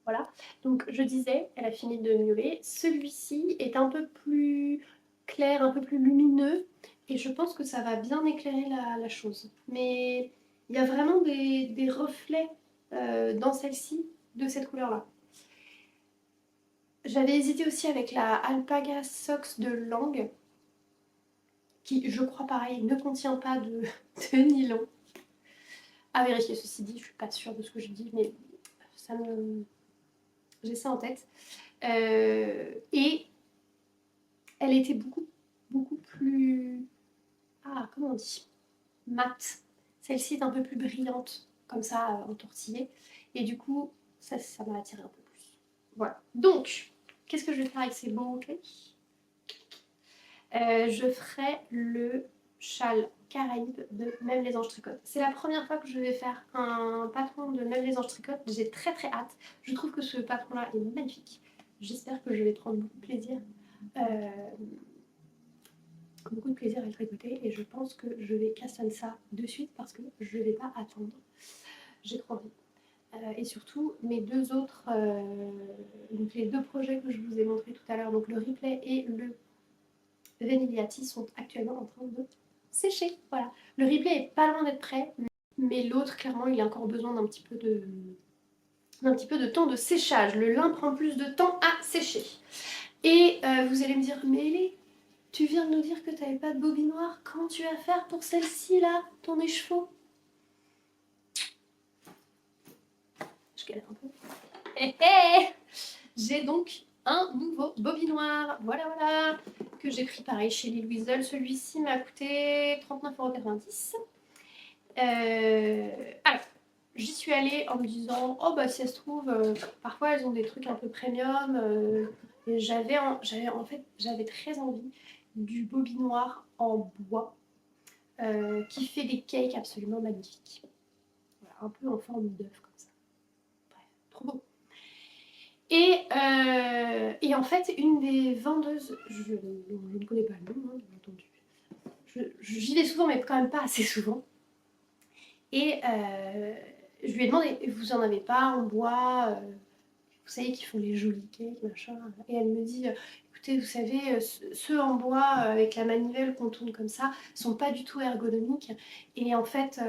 voilà. Donc je disais, elle a fini de mûrer. Celui-ci est un peu plus clair, un peu plus lumineux. Et je pense que ça va bien éclairer la chose. Mais il y a vraiment des reflets dans celle-ci de cette couleur-là. J'avais hésité aussi avec la Alpaga Socks de Lang, qui, je crois pareil, ne contient pas de nylon. À vérifier, ceci dit, je suis pas sûre de ce que je dis, mais ça me... j'ai ça en tête. Et elle était beaucoup plus... Ah, comment on dit? Mate. Celle-ci est un peu plus brillante, comme ça, entortillée. Et du coup, ça m'a attiré un peu plus. Voilà. Donc, qu'est-ce que je vais faire avec ces beaux bouquets? Je ferai le châle Caraïbe de Même les anges tricotent. C'est la première fois que je vais faire un patron de Même les anges tricotent. J'ai très hâte. Je trouve que ce patron-là est magnifique. J'espère que je vais prendre beaucoup de plaisir. Beaucoup de plaisir à le tricoter et je pense que je vais casser ça de suite parce que je ne vais pas attendre. J'ai trop envie. Et surtout, mes deux autres, donc les deux projets que je vous ai montrés tout à l'heure, donc le replay et le Venigliati, sont actuellement en train de sécher. Voilà. Le replay est pas loin d'être prêt, mais l'autre, clairement, il a encore besoin d'un petit peu de temps de séchage. Le lin prend plus de temps à sécher. Et vous allez me dire, mais Ellie, tu viens de nous dire que tu n'avais pas de bobinoir. Comment tu vas faire pour celle-ci là, ton écheveau? Je galère un peu. J'ai donc un nouveau bobinoir. Voilà. Que j'ai pris pareil chez Lille Weasel. Celui-ci m'a coûté 39,90 €. Alors, j'y suis allée en me disant, oh bah si ça se trouve, parfois elles ont des trucs un peu premium. Et j'avais très envie du bobinoir en bois qui fait des cakes absolument magnifiques. Voilà, un peu en forme d'œuf comme ça. Bref, trop beau. Et en fait, une des vendeuses, je ne connais pas le nom, hein, bien entendu. J'y vais souvent, mais quand même pas assez souvent. Et je lui ai demandé, vous en avez pas en bois vous savez, qui font les jolis cakes, machin. Et elle me dit, écoutez, vous savez, ceux en bois avec la manivelle qu'on tourne comme ça sont pas du tout ergonomiques. Et en fait,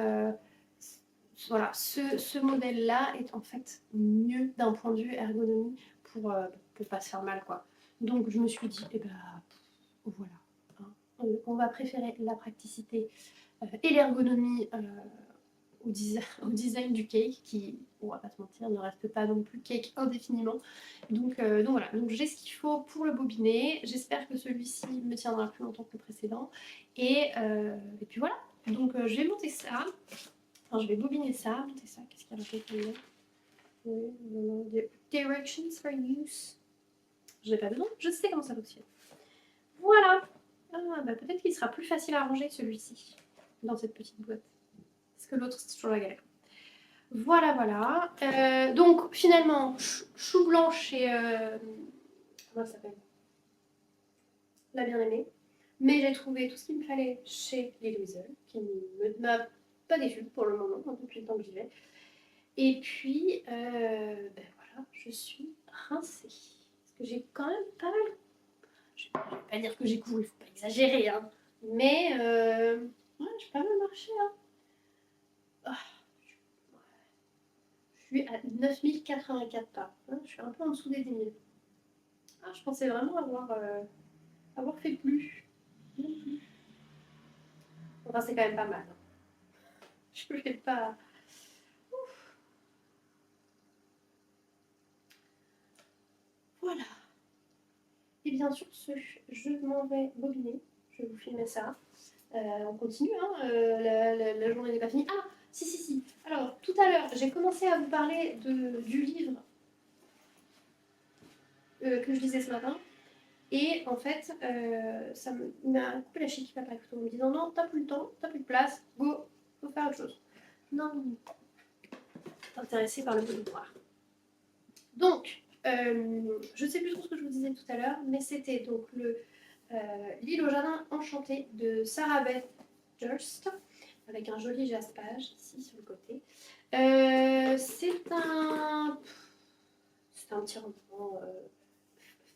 voilà, ce modèle-là est en fait mieux d'un point de vue ergonomie pour pas se faire mal, quoi. Donc je me suis dit, eh ben, voilà. Hein. On va préférer la praticité et l'ergonomie au design du cake qui, on va pas se mentir, ne reste pas non plus cake indéfiniment. Donc voilà, donc j'ai ce qu'il faut pour le bobinet. J'espère que celui-ci me tiendra plus longtemps que le précédent. Et puis voilà, donc je vais monter ça. Enfin, je vais bobiner ça, monter ça. Qu'est-ce qu'il y a raconté? Oui, non, directions for use. Je n'ai pas besoin, je sais comment ça fonctionne. Voilà. Ah, bah peut-être qu'il sera plus facile à ranger celui-ci dans cette petite boîte. Parce que l'autre, c'est toujours la galère. Voilà, voilà. Donc finalement, chou blanc chez... comment ça s'appelle? La bien-aimée. Mais j'ai trouvé tout ce qu'il me fallait chez les Louiselle, qui ne m'a pas déçue pour le moment, depuis le temps que j'y vais. Et puis, ben voilà, je suis rincée. Parce que j'ai quand même pas mal... Je vais pas dire que j'ai couru, il faut pas exagérer, hein. Mais, ouais, j'ai pas mal marché, hein. Ah, je suis à 9084 pas. Hein, je suis un peu en dessous des 10 000. Ah, je pensais vraiment avoir fait plus. Enfin, c'est quand même pas mal. Hein. Je vais pas. Voilà. Et bien sur ce, je m'en vais bobiner. Je vais vous filmer ça. On continue, hein. La journée n'est pas finie. Ah, si. Alors, tout à l'heure, j'ai commencé à vous parler du livre que je lisais ce matin. Et en fait, ça m'a coupé la chic après en me disant non, t'as plus le temps, t'as plus de place, go, faut faire autre chose. Non, intéressée par le monde noir. Donc, je ne sais plus trop ce que je vous disais tout à l'heure, mais c'était donc l'île au jardin enchanté de Sarah Beth Durst, avec un joli jaspage ici sur le côté. C'est un petit roman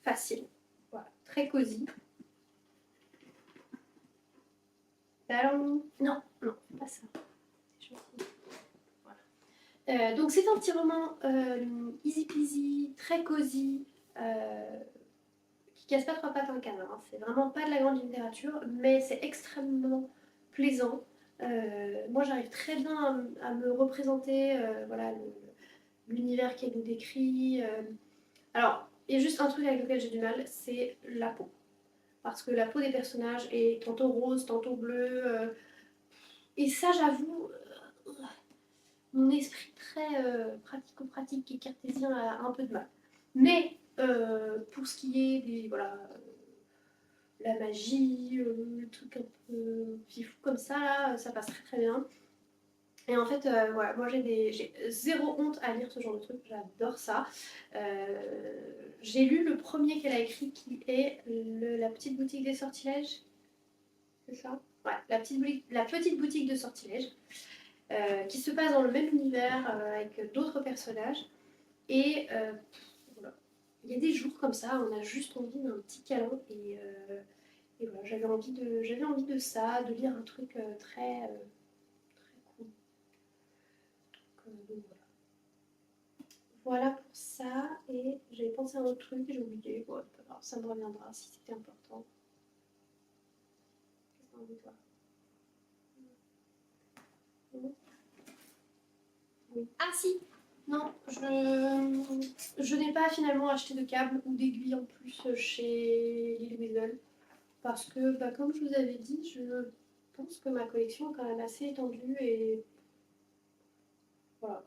facile, voilà, très cosy. Alors, non, pas ça. Donc c'est un petit roman easy peasy, très cosy, qui casse pas trois pattes en canard. Hein. C'est vraiment pas de la grande littérature, mais c'est extrêmement plaisant. Moi j'arrive très bien à me représenter voilà, l'univers qu'elle nous décrit. Alors, il y a juste un truc avec lequel j'ai du mal, c'est la peau. Parce que la peau des personnages est tantôt rose, tantôt bleue. Et ça, j'avoue, mon esprit très pratico-pratique et cartésien a un peu de mal. Mais pour ce qui est des voilà, la magie, le truc un peu fifou comme ça, là, ça passe très très bien. Et en fait, voilà, moi j'ai zéro honte à lire ce genre de truc, j'adore ça. J'ai lu le premier qu'elle a écrit qui est La petite boutique des sortilèges. C'est ça? Ouais, la petite boutique de sortilèges. Qui se passe dans le même univers avec d'autres personnages. Et voilà. Il y a des jours comme ça, on a juste envie d'un petit câlin. Et voilà, j'avais envie de ça, de lire un truc très cool. Donc, voilà. Voilà pour ça. Et j'avais pensé à un autre truc, j'ai oublié. Bon, alors, ça me reviendra si c'était important. Qu'est-ce que t'as envie de voir? Oui. Ah si. Non, je n'ai pas finalement acheté de câble ou d'aiguille en plus chez Lily Weasel. Parce que, bah, comme je vous avais dit, je pense que ma collection est quand même assez étendue et voilà,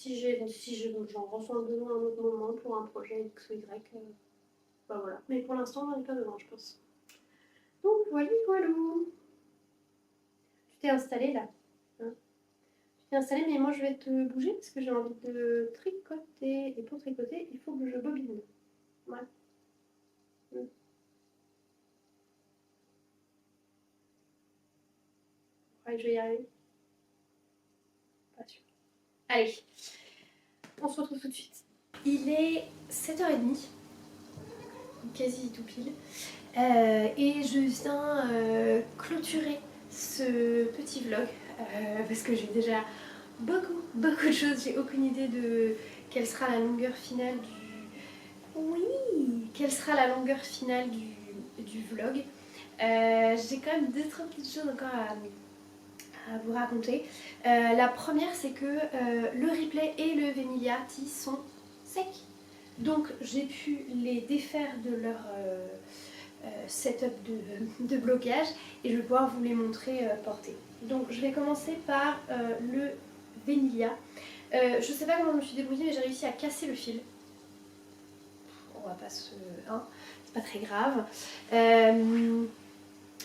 j'en ressens le besoin à un autre moment pour un projet X ou Y, bah voilà. Mais pour l'instant, on n'en est pas besoin, je pense. Donc voilà, voilà. Tu t'es installée là, hein. Tu t'es installée, mais moi je vais te bouger parce que j'ai envie de tricoter. Et pour tricoter, il faut que je bobine. Ouais. Mm. Ouais, je vais y arriver. Pas sûr. Allez, on se retrouve tout de suite. Il est 7h30, quasi tout pile. Et je viens clôturer ce petit vlog parce que j'ai déjà beaucoup de choses. J'ai aucune idée de quelle sera la longueur finale du... Oui, quelle sera la longueur finale du vlog. J'ai quand même deux trois petites choses encore à vous raconter. La première, c'est que le replay et le vanilla tea sont secs. Donc j'ai pu les défaire de leur setup de blocage et je vais pouvoir vous les montrer portés. Donc je vais commencer par le vanilla. Je sais pas comment je me suis débrouillée, mais j'ai réussi à casser le fil. On va pas se... Hein, c'est pas très grave.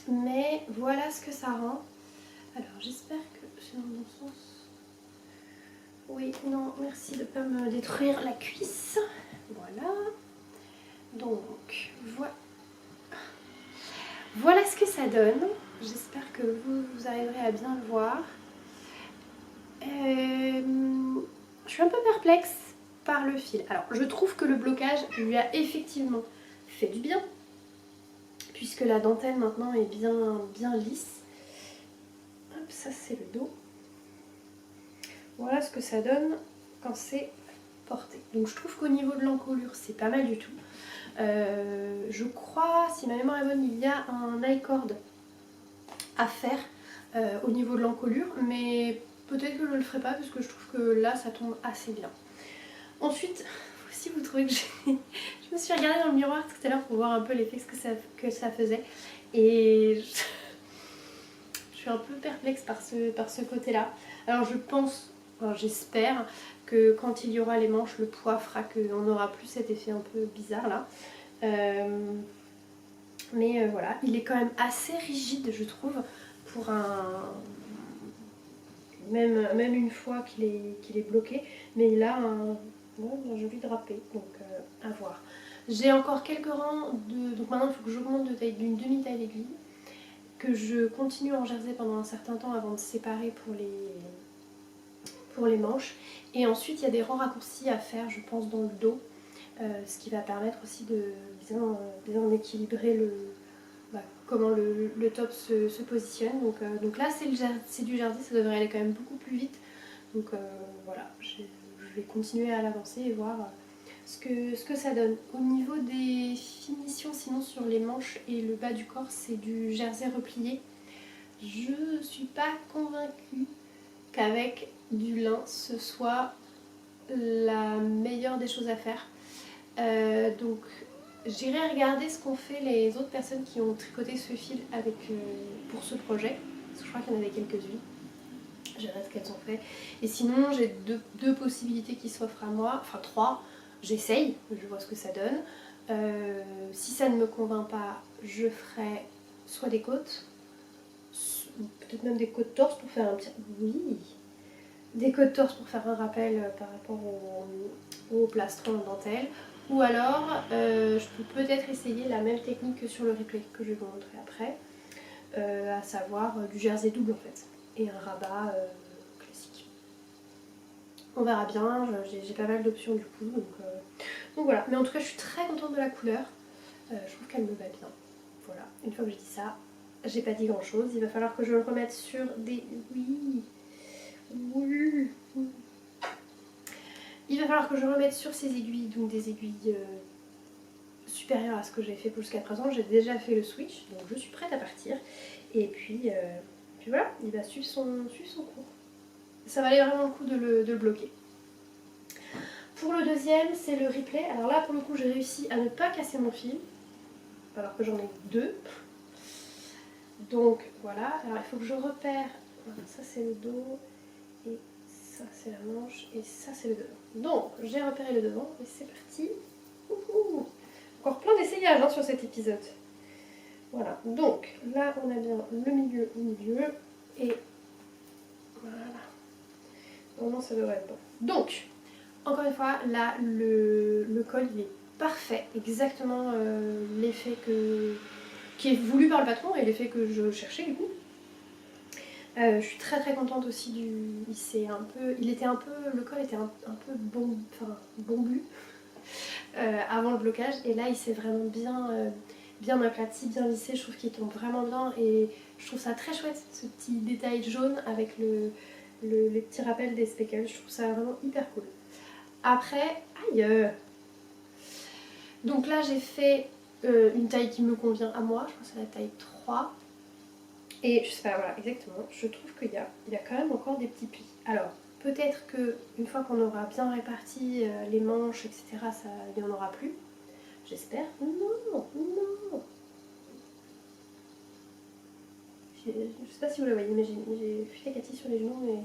Mais voilà ce que ça rend. Alors j'espère que c'est dans le bon sens. Oui, non, merci de ne pas me détruire la cuisse. Voilà. Donc, voilà ce que ça donne. J'espère que vous arriverez à bien le voir. Je suis un peu perplexe par le fil. Alors, je trouve que le blocage lui a effectivement fait du bien, puisque la dentelle maintenant est bien lisse. Hop, ça c'est le dos. Voilà ce que ça donne quand c'est porté. Donc je trouve qu'au niveau de l'encolure, c'est pas mal du tout. Je crois, si ma mémoire est bonne, il y a un i-cord à faire au niveau de l'encolure, mais peut-être que je ne le ferai pas parce que je trouve que là ça tombe assez bien. Ensuite, si vous trouvez que je me suis regardée dans le miroir tout à l'heure pour voir un peu l'effet que ça faisait et je suis un peu perplexe par ce côté-là. Alors je pense, alors j'espère que quand il y aura les manches, le poids fera qu'on n'aura plus cet effet un peu bizarre là. Mais voilà, il est quand même assez rigide je trouve pour un... Même une fois qu'il est bloqué, mais il a un joli drapé, donc à voir. J'ai encore quelques rangs de... Donc maintenant il faut que j'augmente de taille d'une demi-taille d'aiguille, que je continue en jersey pendant un certain temps avant de séparer pour les manches. Et ensuite il y a des rangs raccourcis à faire je pense dans le dos, ce qui va permettre aussi de bien équilibrer comment le top se positionne. Donc là c'est du jersey, ça devrait aller quand même beaucoup plus vite. Donc voilà, je vais continuer à l'avancer et voir ce que ça donne. Au niveau des finitions, sinon sur les manches et le bas du corps, c'est du jersey replié. Je suis pas convaincue qu'avec du lin ce soit la meilleure des choses à faire. Donc j'irai regarder ce qu'ont fait les autres personnes qui ont tricoté ce fil pour ce projet, parce que je crois qu'il y en avait quelques-unes. Je verrai ce qu'elles ont fait. Et sinon j'ai deux possibilités qui s'offrent à moi, enfin trois. J'essaye, je vois ce que ça donne. Si ça ne me convainc pas, je ferai soit des côtes, peut-être même des côtes torse pour faire un petit... Oui, des côtes torse pour faire un rappel par rapport au plastron en dentelle. Ou alors, je peux peut-être essayer la même technique que sur le replay que je vais vous montrer après, à savoir du jersey double en fait, et un rabat classique. On verra bien, j'ai pas mal d'options du coup, donc voilà. Mais en tout cas, je suis très contente de la couleur, je trouve qu'elle me va bien. Voilà, une fois que je dis ça, j'ai pas dit grand chose, il va falloir que je le remette sur des... Oui. Il va falloir que je remette sur ces aiguilles, donc des aiguilles supérieures à ce que j'ai fait jusqu'à présent. J'ai déjà fait le switch, donc je suis prête à partir. Et puis voilà, il va suivre son cours. Ça valait vraiment le coup de le bloquer. Pour le deuxième, c'est le replay. Alors là, pour le coup, j'ai réussi à ne pas casser mon fil, alors que j'en ai deux. Donc voilà, alors il faut que je repère. Voilà, ça c'est le dos et Ça c'est la manche et ça c'est le devant. Donc j'ai repéré le devant et c'est parti. Ouhou. Encore plein d'essayages hein, sur cet épisode. Voilà, donc là on a bien le milieu au milieu et voilà. Normalement ça devrait être bon. Donc, encore une fois, là le col il est parfait, exactement l'effet qui est voulu par le patron et l'effet que je cherchais du coup. Je suis très très contente aussi du. Le col était un peu bombu avant le blocage et là il s'est vraiment bien aplati, bien lissé. Je trouve qu'il tombe vraiment bien et je trouve ça très chouette ce petit détail jaune avec les petits rappels des speckles. Je trouve ça vraiment hyper cool. Après, aïe. Donc là j'ai fait une taille qui me convient à moi, je pense que c'est la taille 3. Et je sais pas, voilà, exactement, je trouve qu'il y a quand même encore des petits plis. Alors, peut-être qu'une fois qu'on aura bien réparti les manches, etc., il n'y en aura plus. J'espère. Non, non. Je sais pas si vous le voyez, mais j'ai fui Cathy sur les genoux et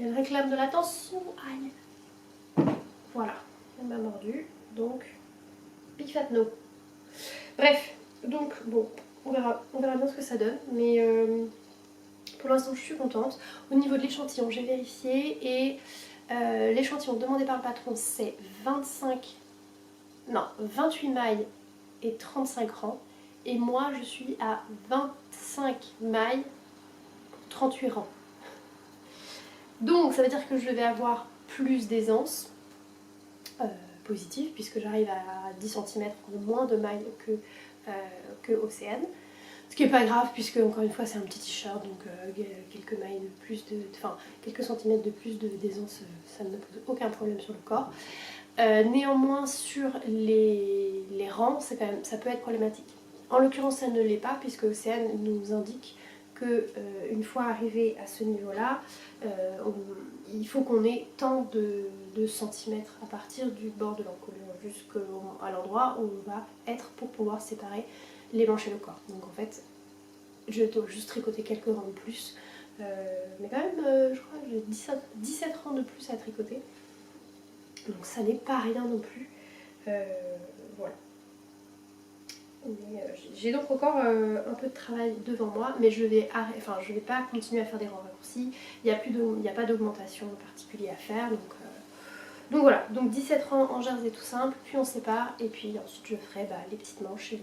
elle réclame de l'attention. Aïe. Voilà, elle m'a mordu, donc big fat no. Bref, donc bon, on verra bien ce que ça donne, mais pour l'instant je suis contente. Au niveau de l'échantillon, j'ai vérifié et l'échantillon demandé par le patron c'est 28 mailles et 35 rangs. Et moi je suis à 25 mailles pour 38 rangs. Donc ça veut dire que je vais avoir plus d'aisance positive puisque j'arrive à 10 cm ou moins de mailles que Océane. Ce qui n'est pas grave puisque encore une fois c'est un petit t-shirt donc quelques mailles de plus quelques centimètres de plus d'aisance ça ne me pose aucun problème sur le corps. Néanmoins sur les rangs ça peut être problématique. En l'occurrence ça ne l'est pas puisque Océane nous indique que une fois arrivé à ce niveau là il faut qu'on ait tant de centimètres à partir du bord de l'encolure jusqu'à l'endroit où on va être pour pouvoir séparer les manches et le corps. Donc en fait je dois juste tricoter quelques rangs de plus mais quand même je crois que j'ai 17 rangs de plus à tricoter donc ça n'est pas rien non plus. Voilà. J'ai donc encore un peu de travail devant moi, mais je vais pas continuer à faire des rangs raccourcis. Il n'y a pas d'augmentation particulière à faire, donc voilà. Donc 17 rangs en jersey tout simple, puis on sépare, et puis ensuite je ferai les petites manches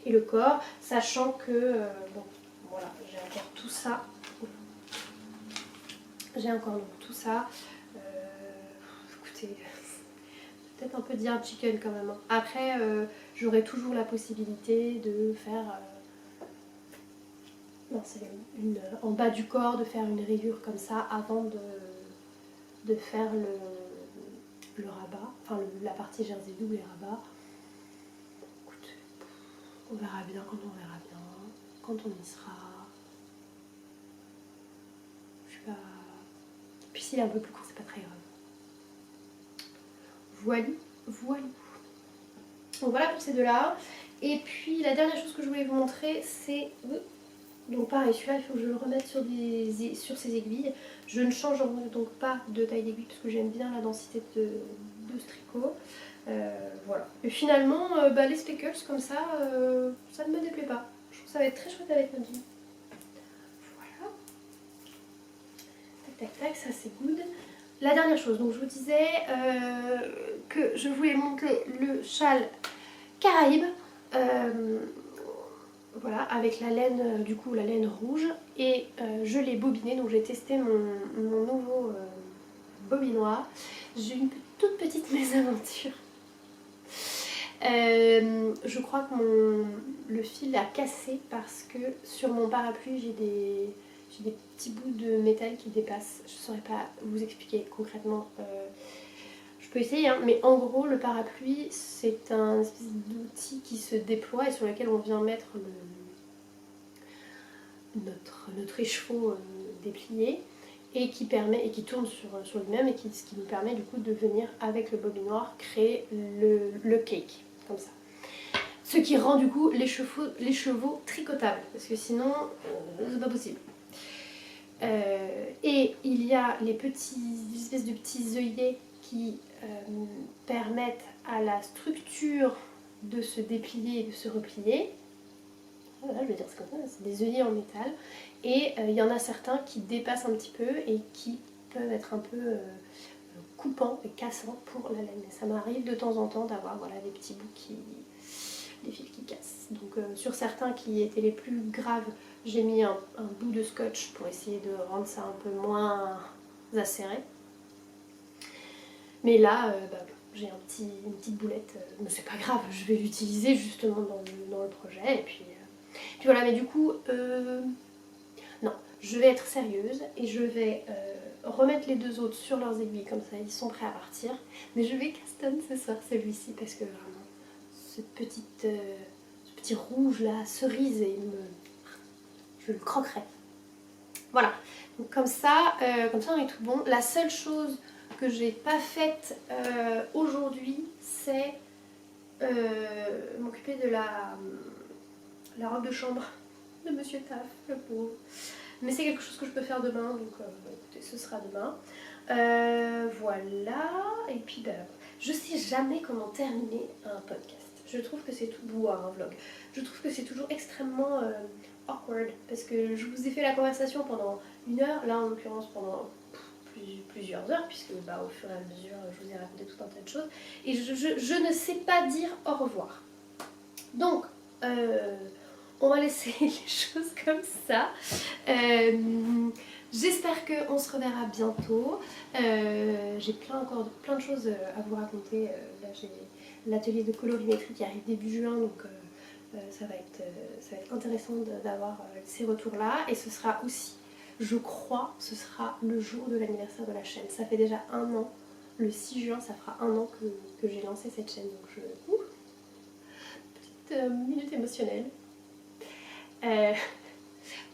et le corps, sachant que bon, voilà, j'ai encore tout ça. J'ai encore donc tout ça. Écoutez, peut-être un peu de yard chicken quand même. Après, j'aurai toujours la possibilité de faire en bas du corps, de faire une rayure comme ça avant de faire le rabat, enfin la partie jersey double et rabat. Écoute, on verra bien quand on verra bien, quand on y sera. Je sais pas. Puis s'il est un peu plus court, c'est pas très grave. Voilà. Donc voilà pour ces deux-là. Et puis la dernière chose que je voulais vous montrer, c'est... Donc pareil, celui-là, il faut que je le remette sur ses aiguilles. Je ne change donc pas de taille d'aiguille parce que j'aime bien la densité de ce tricot. Voilà. Et finalement, les speckles comme ça, ça ne me déplaît pas. Je trouve que ça va être très chouette avec notre jean. Voilà. Tac, tac, tac, ça c'est good. La dernière chose, donc je vous disais que je voulais montrer le châle Caraïbe, voilà, avec la laine, du coup la laine rouge, et je l'ai bobiné, donc j'ai testé mon nouveau bobinoir. J'ai eu une toute petite mésaventure. Je crois que le fil a cassé parce que sur mon parapluie j'ai des petits bouts de métal qui dépassent. Je ne saurais pas vous expliquer concrètement. Je peux essayer, hein, mais en gros le parapluie c'est un espèce d'outil qui se déploie et sur lequel on vient mettre notre écheveau déplié et qui tourne sur lui-même et ce qui nous permet du coup de venir avec le bobinoir créer le cake comme ça. Ce qui rend du coup l'écheveau tricotable parce que sinon c'est pas possible. Et il y a les espèces de petits œillets qui permettent à la structure de se déplier et de se replier. Voilà, je vais dire c'est comme ça, c'est des œillets en métal. Et il y en a certains qui dépassent un petit peu et qui peuvent être un peu coupants et cassants pour la laine. Ça m'arrive de temps en temps d'avoir voilà, des petits bouts des fils qui cassent. Donc sur certains qui étaient les plus graves, j'ai mis un bout de scotch pour essayer de rendre ça un peu moins acéré. Mais là, j'ai une petite boulette, mais c'est pas grave, je vais l'utiliser justement dans le projet. Et puis voilà, mais du coup, non, je vais être sérieuse et je vais remettre les deux autres sur leurs aiguilles, comme ça ils sont prêts à partir. Mais je vais custom ce soir celui-ci parce que vraiment, ce petit rouge là, cerise, je le croquerai. Voilà, donc comme ça on est tout bon. La seule chose que j'ai pas faite aujourd'hui, c'est m'occuper de la robe de chambre de Monsieur Taf, le pauvre. Mais c'est quelque chose que je peux faire demain, donc écoutez, ce sera demain. Voilà, et puis je sais jamais comment terminer un podcast. Je trouve que c'est tout beau un vlog. Je trouve que c'est toujours extrêmement awkward, parce que je vous ai fait la conversation pendant 1 heure, là en l'occurrence pendant plusieurs heures, puisque au fur et à mesure je vous ai raconté tout un tas de choses, et je ne sais pas dire au revoir. Donc, on va laisser les choses comme ça. J'espère qu'on se reverra bientôt. J'ai encore plein de choses à vous raconter. Là, j'ai l'atelier de colorimétrie qui arrive début juin, donc ça va être intéressant d'avoir ces retours-là. Et ce sera aussi, je crois, ce sera le jour de l'anniversaire de la chaîne. Ça fait déjà 1 an. Le 6 juin, ça fera 1 an que j'ai lancé cette chaîne. Donc petite minute émotionnelle.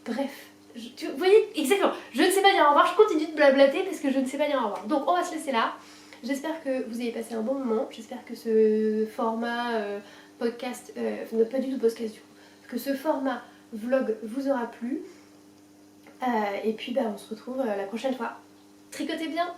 Bref, vous voyez exactement, je ne sais pas dire au revoir, je continue de blablater parce que je ne sais pas dire au revoir. Donc on va se laisser là. J'espère que vous avez passé un bon moment, j'espère que ce format podcast, pas du tout podcast du coup, que ce format vlog vous aura plu. Et puis on se retrouve la prochaine fois. Tricotez bien!